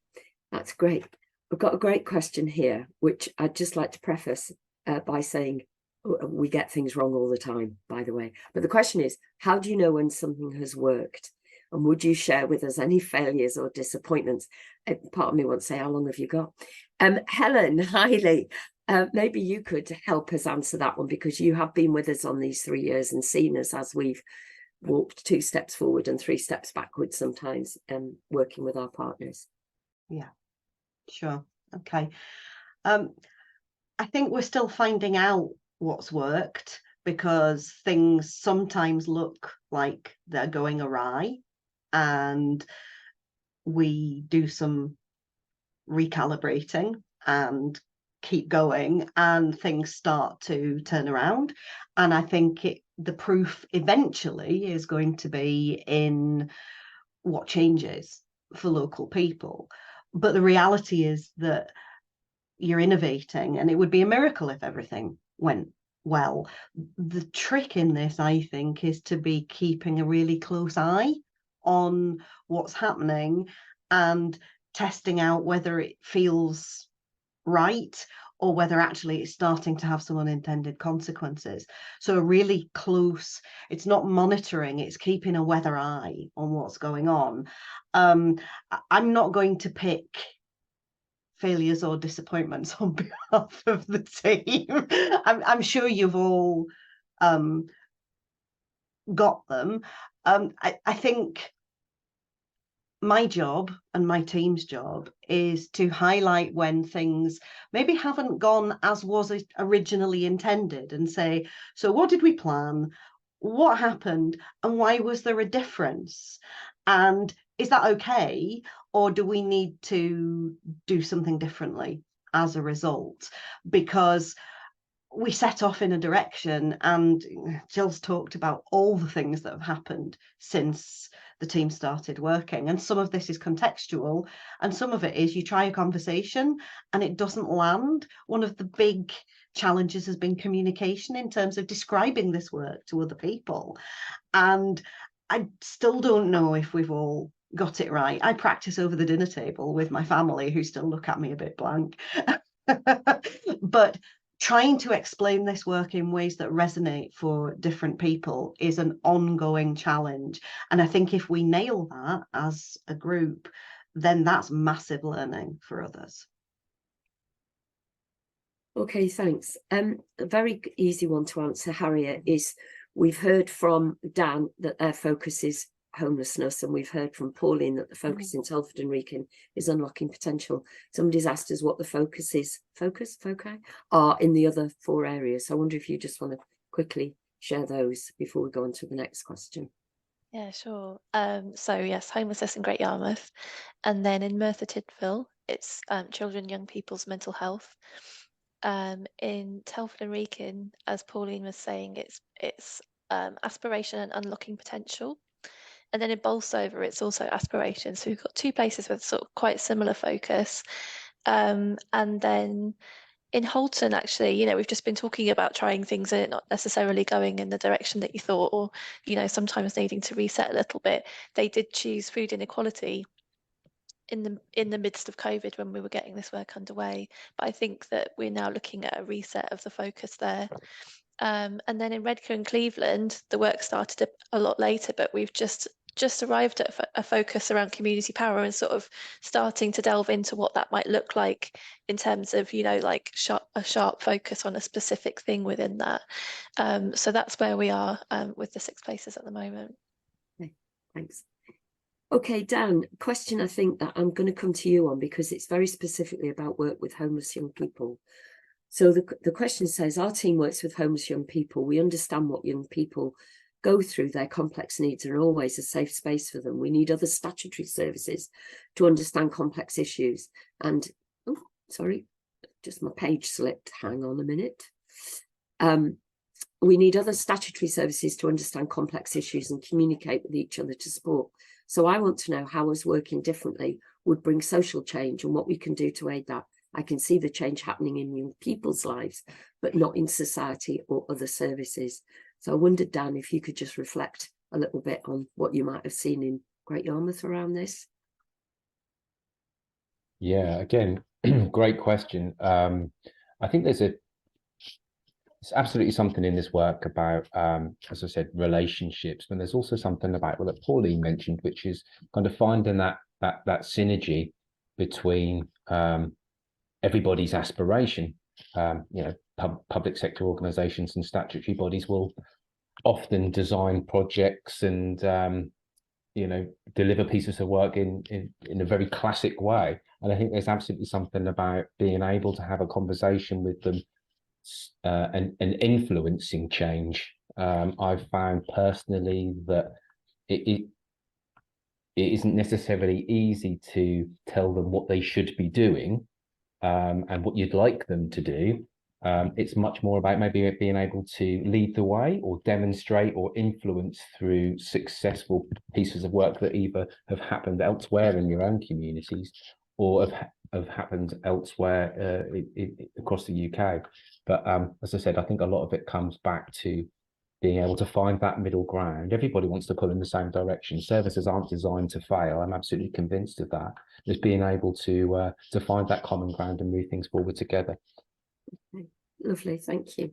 That's great. We've got a great question here, which I'd just like to preface by saying we get things wrong all the time, by the way. But the question is, how do you know when something has worked? And would you share with us any failures or disappointments? Part of me wants to say, how long have you got? Helen Highley, maybe you could help us answer that one, because you have been with us on these 3 years and seen us as we've walked 2 steps forward and 3 steps backwards sometimes, working with our partners. Yeah, sure. Okay. I think we're still finding out what's worked, because things sometimes look like they're going awry, and we do some recalibrating and keep going, and things start to turn around. And I think the proof eventually is going to be in what changes for local people. But the reality is that you're innovating, and it would be a miracle if everything went well. The trick in this, I think, is to be keeping a really close eye on what's happening and testing out whether it feels right, or whether actually it's starting to have some unintended consequences. So a really close, it's not monitoring, it's keeping a weather eye on what's going on. I'm not going to pick failures or disappointments on behalf of the team. I'm sure you've all got them. I think my job and my team's job is to highlight when things maybe haven't gone as was originally intended, and say, so what did we plan? What happened? And why was there a difference? And is that okay? Or do we need to do something differently as a result? Because we set off in a direction, and Jill's talked about all the things that have happened since the team started working. And some of this is contextual, and some of it is you try a conversation and it doesn't land. One of the big challenges has been communication in terms of describing this work to other people. And I still don't know if we've all got it right. I practice over the dinner table with my family, who still look at me a bit blank. But trying to explain this work in ways that resonate for different people is an ongoing challenge. And I think if we nail that as a group, then that's massive learning for others. Okay, thanks. A very easy one to answer, Harriet, is we've heard from Dan that their focus is homelessness, and we've heard from Pauline that the focus in Telford and Wrekin is unlocking potential. Somebody's asked us what the foci are in the other 4 areas. So I wonder if you just want to quickly share those before we go on to the next question. Yeah, sure. So yes, homelessness in Great Yarmouth, and then in Merthyr Tydfil, it's children, young people's mental health. In Telford and Wrekin, as Pauline was saying, it's aspiration and unlocking potential. And then in Bolsover, it's also aspiration. So we've got 2 places with sort of quite similar focus. And then in Halton, actually, you know, we've just been talking about trying things and not necessarily going in the direction that you thought, or, you know, sometimes needing to reset a little bit. They did choose food inequality in the midst of COVID when we were getting this work underway. But I think that we're now looking at a reset of the focus there. And then in Redcar Cleveland, the work started a lot later, but we've just arrived at a focus around community power and sort of starting to delve into what that might look like in terms of, you know, like a sharp focus on a specific thing within that. So that's where we are with the 6 places at the moment. Okay, thanks. Okay, Dan, question I think that I'm going to come to you on, because it's very specifically about work with homeless young people. So the question says, our team works with homeless young people. We understand what young people go through, their complex needs, and always a safe space for them. We need other statutory services to understand complex issues. And, oh, sorry, just my page slipped. Hang on a minute. We need other statutory services to understand complex issues and communicate with each other to support. So I want to know how us working differently would bring social change and what we can do to aid that. I can see the change happening in young people's lives, but not in society or other services. So I wondered, Dan, if you could just reflect a little bit on what you might have seen in Great Yarmouth around this. Yeah, again, great question. I think there's absolutely something in this work about, as I said, relationships, but there's also something about what Pauline mentioned, which is kind of finding that synergy between everybody's aspiration. You know, public sector organisations and statutory bodies will often design projects and you know, deliver pieces of work in a very classic way. And I think there's absolutely something about being able to have a conversation with them and influencing change. I've found personally that it isn't necessarily easy to tell them what they should be doing and what you'd like them to do. It's much more about maybe being able to lead the way or demonstrate or influence through successful pieces of work that either have happened elsewhere in your own communities or have happened elsewhere across the UK. But as I said, I think a lot of it comes back to being able to find that middle ground. Everybody wants to pull in the same direction. Services aren't designed to fail. I'm absolutely convinced of that. Just being able to find that common ground and move things forward together. Okay, lovely, thank you.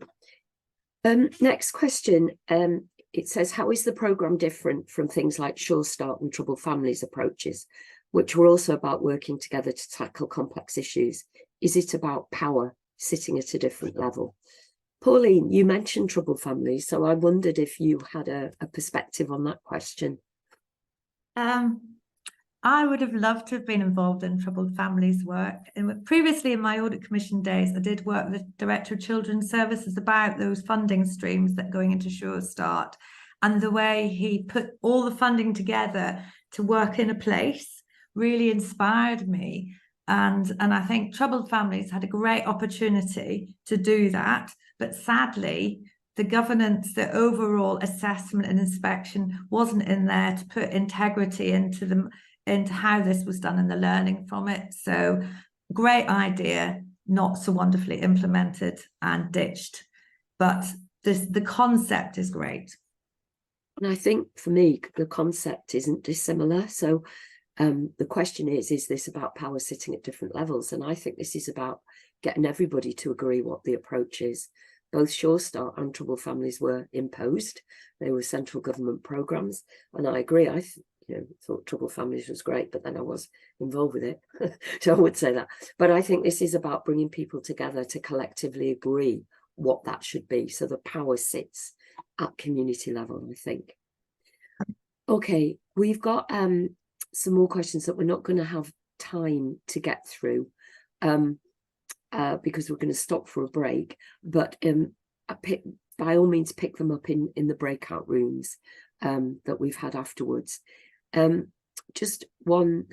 Next question. It says, how is the programme different from things like Sure Start and Troubled Families approaches, which were also about working together to tackle complex issues? Is it about power sitting at a different level? Pauline, you mentioned Troubled Families, so I wondered if you had a perspective on that question. I would have loved to have been involved in Troubled Families work. And previously in my audit commission days, I did work with the Director of Children's Services about those funding streams that are going into Sure Start, and the way he put all the funding together to work in a place really inspired me. And I think Troubled Families had a great opportunity to do that. But sadly, the governance, the overall assessment and inspection wasn't in there to put integrity into how this was done and the learning from it. So great idea, not so wonderfully implemented and ditched. But the concept is great. And I think for me, the concept isn't dissimilar. So the question is this about power sitting at different levels? And I think this is about getting everybody to agree what the approach is. Both Sure Start and Troubled Families were imposed. They were central government programmes. And I agree. you know, thought Troubled Families was great, but then I was involved with it. So I would say that. But I think this is about bringing people together to collectively agree what that should be. So the power sits at community level, I think. Okay, we've got some more questions that we're not going to have time to get through because we're going to stop for a break. But by all means, pick them up in the breakout rooms that we've had afterwards. Just one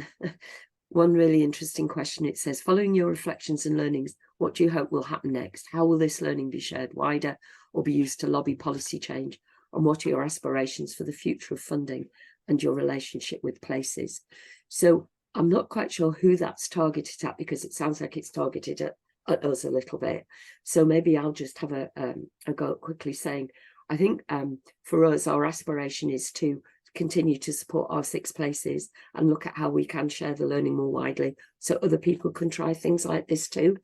really interesting question. It says, following your reflections and learnings, what do you hope will happen next? How will this learning be shared wider or be used to lobby policy change? And what are your aspirations for the future of funding and your relationship with places? So I'm not quite sure who that's targeted at, because it sounds like it's targeted at us a little bit. So maybe I'll just have a go at quickly saying, I think for us, our aspiration is to continue to support our 6 places and look at how we can share the learning more widely so other people can try things like this too.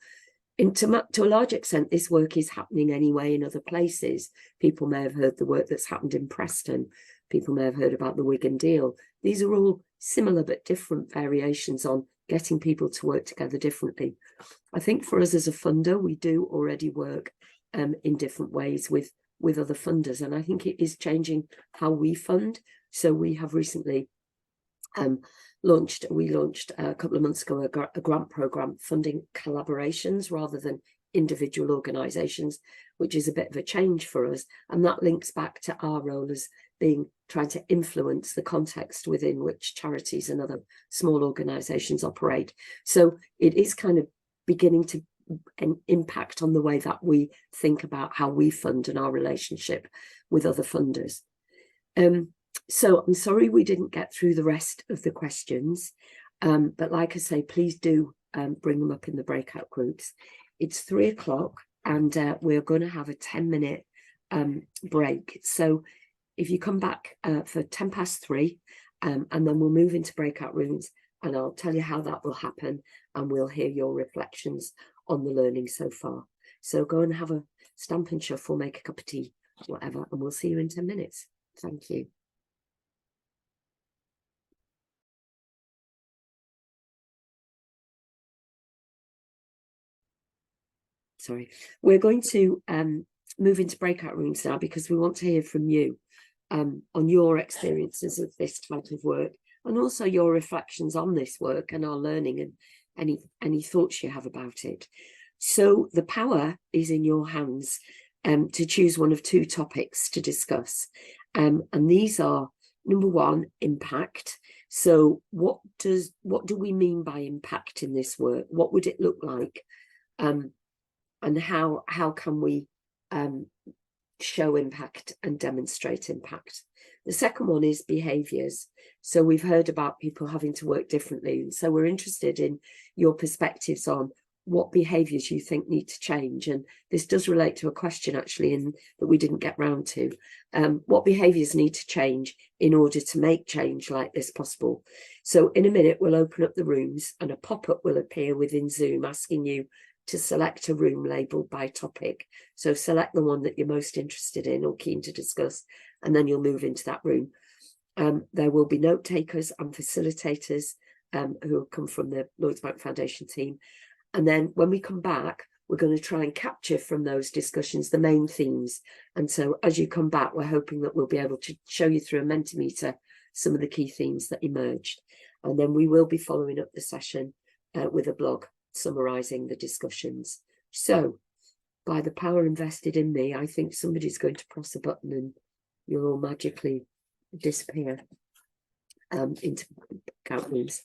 And to a large extent, this work is happening anyway in other places. People may have heard the work that's happened in Preston. People may have heard about the Wigan deal. These are all similar but different variations on getting people to work together differently. I think for us as a funder, we do already work in different ways with other funders. And I think it is changing how we fund. So we have recently launched a couple of months ago a grant program funding collaborations rather than individual organisations, which is a bit of a change for us, and that links back to our role as trying to influence the context within which charities and other small organisations operate. So it is kind of beginning to impact on the way that we think about how we fund and our relationship with other funders. So I'm sorry we didn't get through the rest of the questions, but like I say, please do bring them up in the breakout groups. It's 3 o'clock and we're going to have a 10-minute break. So if you come back for 3:10, and then we'll move into breakout rooms and I'll tell you how that will happen and we'll hear your reflections on the learning so far. So go and have a stamp and shuffle, make a cup of tea, whatever, and we'll see you in 10 minutes. Thank you. Sorry, we're going to move into breakout rooms now because we want to hear from you on your experiences of this type of work and also your reflections on this work and our learning and any thoughts you have about it. So the power is in your hands to choose one of 2 topics to discuss. And these are, number 1, impact. So what do we mean by impact in this work? What would it look like? And how can we show impact and demonstrate impact? The second one is behaviours. So we've heard about people having to work differently. And so we're interested in your perspectives on what behaviours you think need to change. And this does relate to a question actually that we didn't get round to. What behaviours need to change in order to make change like this possible? So in a minute, we'll open up the rooms and a pop-up will appear within Zoom asking you to select a room labelled by topic. So select the one that you're most interested in or keen to discuss, and then you'll move into that room. There will be note takers and facilitators who have come from the Lloyds Bank Foundation team. And then when we come back, we're going to try and capture from those discussions the main themes. And so as you come back, we're hoping that we'll be able to show you through a Mentimeter some of the key themes that emerged. And then we will be following up the session with a blog summarising the discussions. So by the power invested in me, I think somebody's going to press a button and you'll all magically disappear into breakout rooms.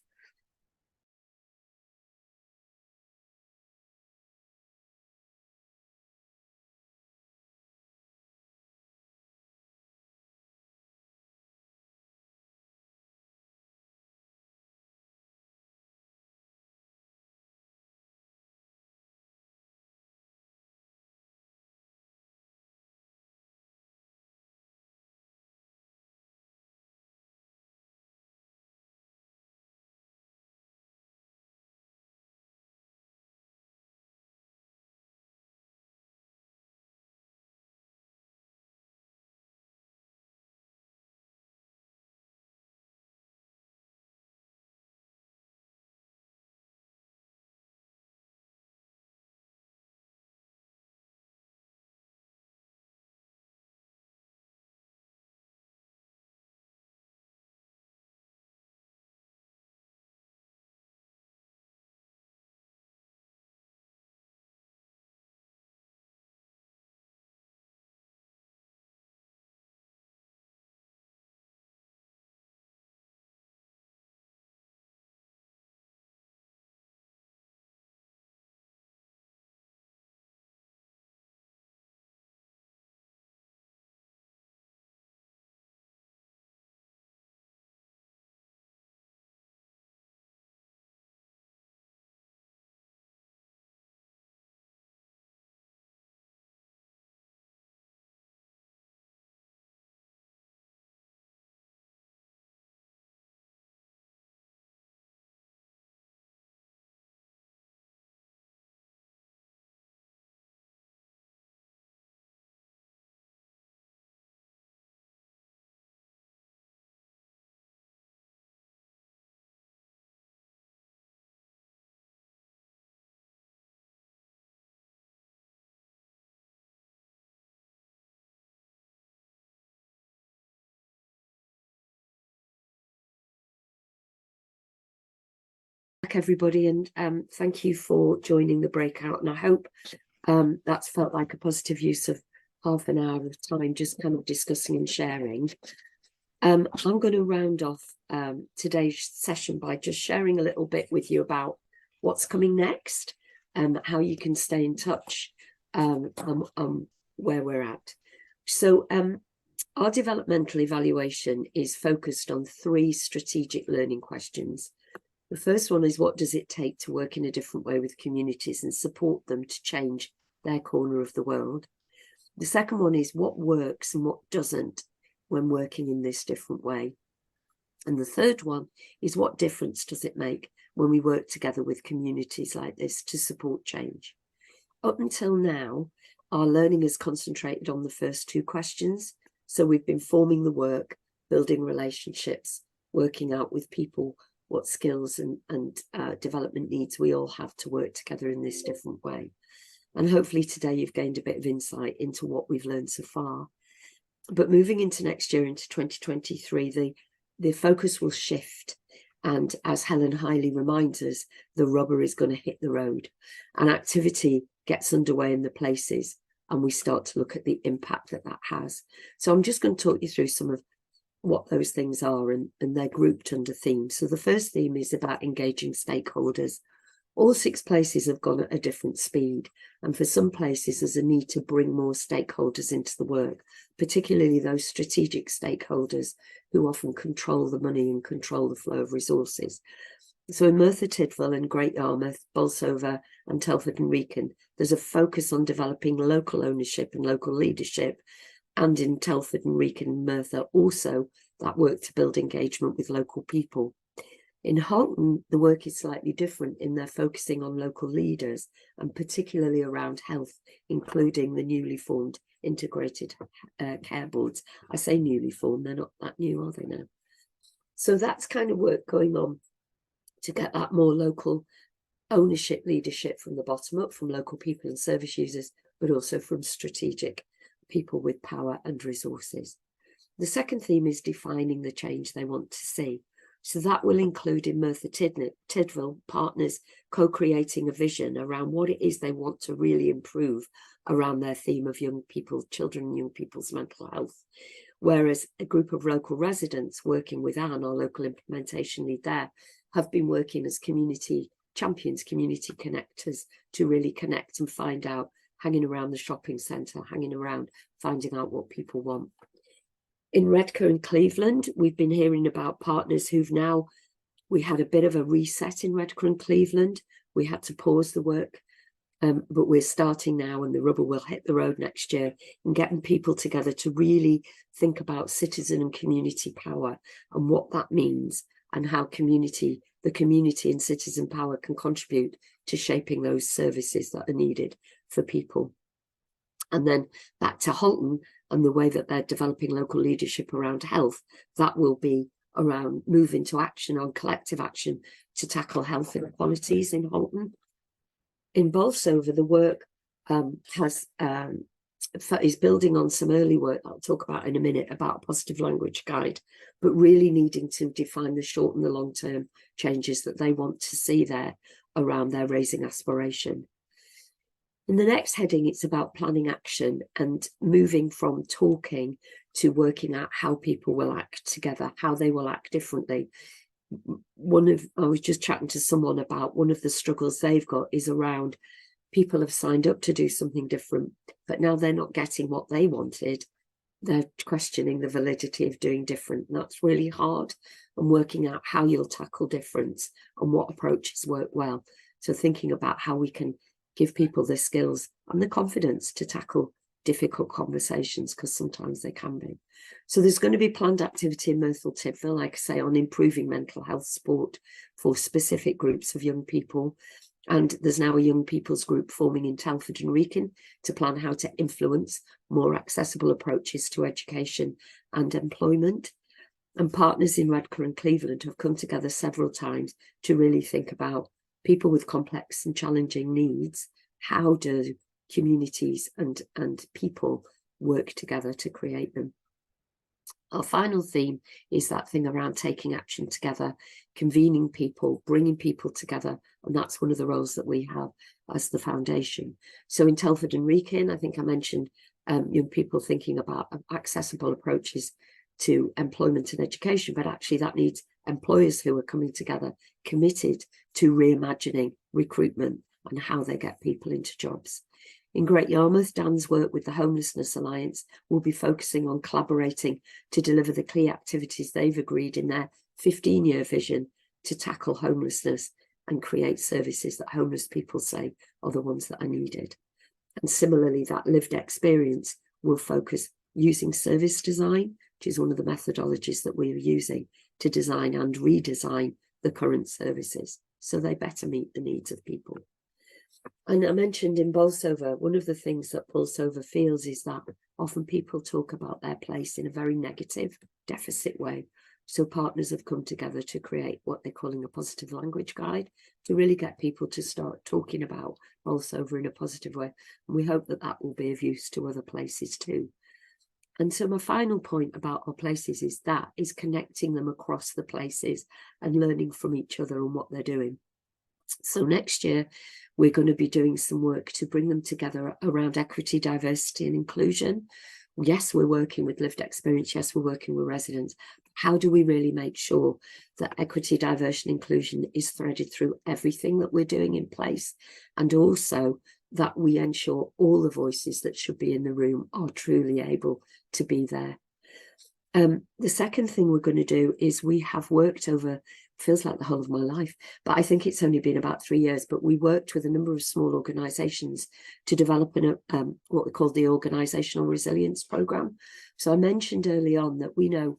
everybody, and thank you for joining the breakout. And I hope that's felt like a positive use of half an hour of time, just kind of discussing and sharing. I'm going to round off today's session by just sharing a little bit with you about what's coming next and how you can stay in touch where we're at. So our developmental evaluation is focused on 3 strategic learning questions. The first one is, what does it take to work in a different way with communities and support them to change their corner of the world? The second one is, what works and what doesn't when working in this different way? And the third one is, what difference does it make when we work together with communities like this to support change? Up until now, our learning has concentrated on the first 2 questions. So we've been forming the work, building relationships, working out with people what skills and development needs we all have to work together in this different way. And hopefully today you've gained a bit of insight into what we've learned so far. But moving into next year, into 2023, the focus will shift. And as Helen Highley reminds us, the rubber is going to hit the road and activity gets underway in the places, and we start to look at the impact that that has. So I'm just going to talk you through some of what those things are, and they're grouped under themes. So the first theme is about engaging stakeholders. All 6 places have gone at a different speed, and for some places there's a need to bring more stakeholders into the work, particularly those strategic stakeholders who often control the money and control the flow of resources. So in Merthyr Tydfil and Great Yarmouth, Bolsover and Telford and Wrekin, there's a focus on developing local ownership and local leadership, and in Telford and Wrekin and Merthyr also that work to build engagement with local people. In Halton, the work is slightly different in they're focusing on local leaders and particularly around health, including the newly formed integrated care boards. I say newly formed, they're not that new, are they now? So that's kind of work going on to get that more local ownership leadership from the bottom up, from local people and service users, but also from strategic people with power and resources. The second theme is defining the change they want to see. So that will include in Merthyr Tydfil partners co-creating a vision around what it is they want to really improve around their theme of young people, children and young people's mental health. Whereas a group of local residents working with Anne, our local implementation lead there, have been working as community champions, community connectors to really connect and find out, hanging around the shopping centre, hanging around, finding out what people want. In Redcar and Cleveland, we've been hearing about partners we had a bit of a reset in Redcar and Cleveland. We had to pause the work, but we're starting now, and the rubber will hit the road next year, and getting people together to really think about citizen and community power and what that means, and how the community and citizen power can contribute to shaping those services that are needed for people. And then back to Halton and the way that they're developing local leadership around health, that will be around moving to action on collective action to tackle health inequalities in Halton. In Bolsover, the work is building on some early work I'll talk about in a minute about a positive language guide, but really needing to define the short and the long-term changes that they want to see there around their raising aspiration. In the next heading, it's about planning action and moving from talking to working out how people will act together, how they will act differently. I was just chatting to someone about one of the struggles they've got is around people have signed up to do something different, but now they're not getting what they wanted. They're questioning the validity of doing different. And that's really hard, and working out how you'll tackle difference and what approaches work well. So thinking about how we can give people the skills and the confidence to tackle difficult conversations, because sometimes they can be. So there's going to be planned activity in Merthyr Tydfil, like I say, on improving mental health support for specific groups of young people. And there's now a young people's group forming in Telford and Wrekin to plan how to influence more accessible approaches to education and employment. And partners in Redcar and Cleveland have come together several times to really think about people with complex and challenging needs. How do communities and people work together to create them? Our final theme is that thing around taking action together, convening people, bringing people together, and that's one of the roles that we have as the foundation. So in Telford and Wrekin, I think I mentioned young people thinking about accessible approaches to employment and education, but actually that needs employers who are coming together, committed to reimagining recruitment and how they get people into jobs. In Great Yarmouth, Dan's work with the Homelessness Alliance will be focusing on collaborating to deliver the key activities they've agreed in their 15-year vision to tackle homelessness and create services that homeless people say are the ones that are needed. And similarly, that lived experience will focus using service design, which is one of the methodologies that we are using to design and redesign the current services so they better meet the needs of people. And I mentioned in Bolsover, one of the things that Bolsover feels is that often people talk about their place in a very negative, deficit way. So partners have come together to create what they're calling a positive language guide to really get people to start talking about Bolsover in a positive way. And we hope that that will be of use to other places too. And so my final point about our places is connecting them across the places and learning from each other and what they're doing. So next year, we're going to be doing some work to bring them together around equity, diversity and inclusion. Yes, we're working with lived experience. Yes, we're working with residents. How do we really make sure that equity, diversity and inclusion is threaded through everything that we're doing in place? And also that we ensure all the voices that should be in the room are truly able to be there. The second thing we're going to do is we have worked over, feels like the whole of my life, but I think it's only been about 3 years, but we worked with a number of small organisations to develop what we call the Organisational Resilience Programme. So I mentioned early on that we know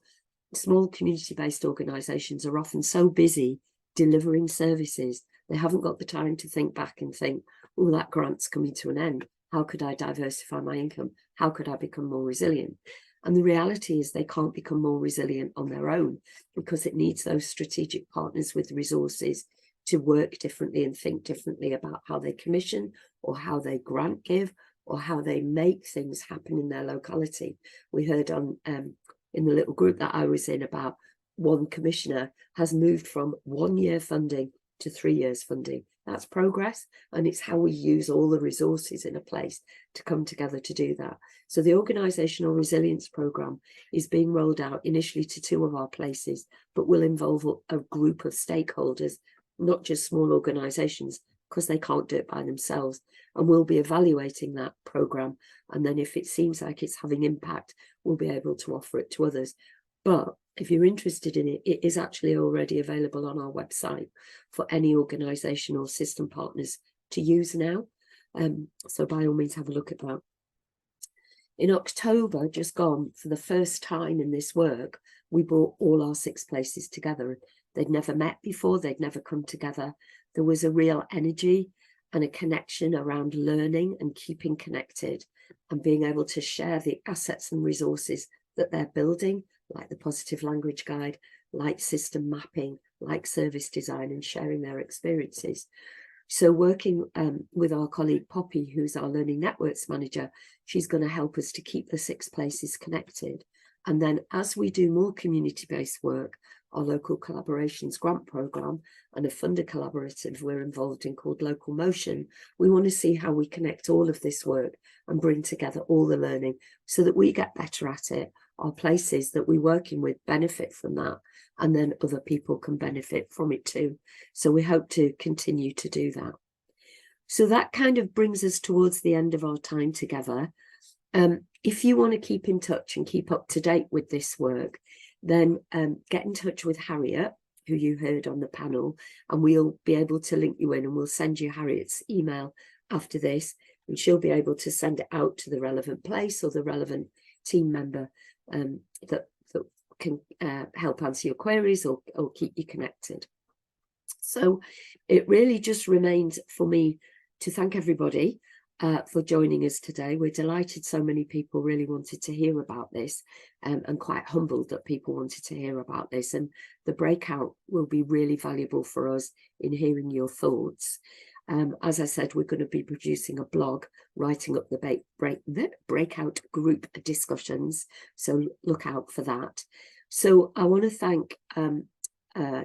small community-based organisations are often so busy delivering services, they haven't got the time to think back and think, oh, that grant's coming to an end. How could I diversify my income? How could I become more resilient? And the reality is they can't become more resilient on their own because it needs those strategic partners with resources to work differently and think differently about how they commission or how they grant give or how they make things happen in their locality. We heard on in the little group that I was in about one commissioner has moved from 1 year funding to 3 years funding. That's progress, and it's how we use all the resources in a place to come together to do that. So the Organisational Resilience Programme is being rolled out initially to 2 of our places, but will involve a group of stakeholders, not just small organisations, because they can't do it by themselves. And we'll be evaluating that programme, and then if it seems like it's having impact, we'll be able to offer it to others. But if you're interested in it, it is actually already available on our website for any organisation or system partners to use now. So by all means, have a look at that. In October, just gone, for the first time in this work, we brought all our 6 places together. They'd never met before, they'd never come together. There was a real energy and a connection around learning and keeping connected and being able to share the assets and resources that they're building, like the positive language guide, like system mapping, like service design, and sharing their experiences. So working with our colleague Poppy, who's our learning networks manager, she's going to help us to keep the 6 places connected. And then as we do more community-based work, our local collaborations grant programme and a funder collaborative we're involved in called Local Motion, we want to see how we connect all of this work and bring together all the learning so that we get better at it. Our places that we're working with benefit from that, and then other people can benefit from it too. So we hope to continue to do that. So that kind of brings us towards the end of our time together. If you want to keep in touch and keep up to date with this work, then get in touch with Harriet, who you heard on the panel, and we'll be able to link you in, and we'll send you Harriet's email after this, and she'll be able to send it out to the relevant place or the relevant team member that can help answer your queries or keep you connected. So it really just remains for me to thank everybody for joining us today. We're delighted so many people really wanted to hear about this, and quite humbled that people wanted to hear about this, and the breakout will be really valuable for us in hearing your thoughts. As I said, we're going to be producing a blog, writing up the breakout group discussions. So look out for that. So I want to thank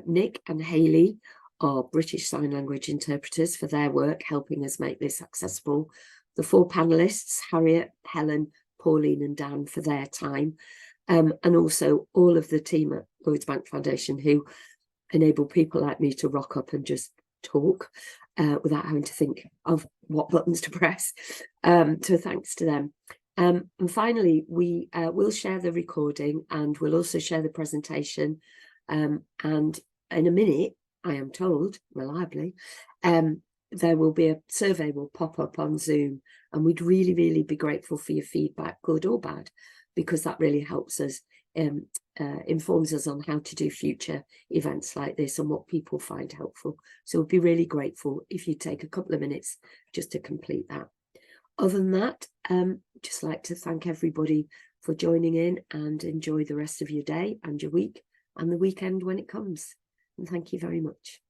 Nick and Hayley, our British Sign Language interpreters, for their work helping us make this accessible. The 4 panelists, Harriet, Helen, Pauline and Dan, for their time. And also all of the team at Lloyds Bank Foundation who enable people like me to rock up and just talk without having to think of what buttons to press. So thanks to them. And finally, we will share the recording and we'll also share the presentation. And in a minute, I am told, reliably, there will be a survey will pop up on Zoom, and we'd really, really be grateful for your feedback, good or bad, because that really helps us, informs us on how to do future events like this and what people find helpful. So we'd be really grateful if you take a couple of minutes just to complete that. Other than that, just like to thank everybody for joining in, and enjoy the rest of your day and your week and the weekend when it comes. And thank you very much.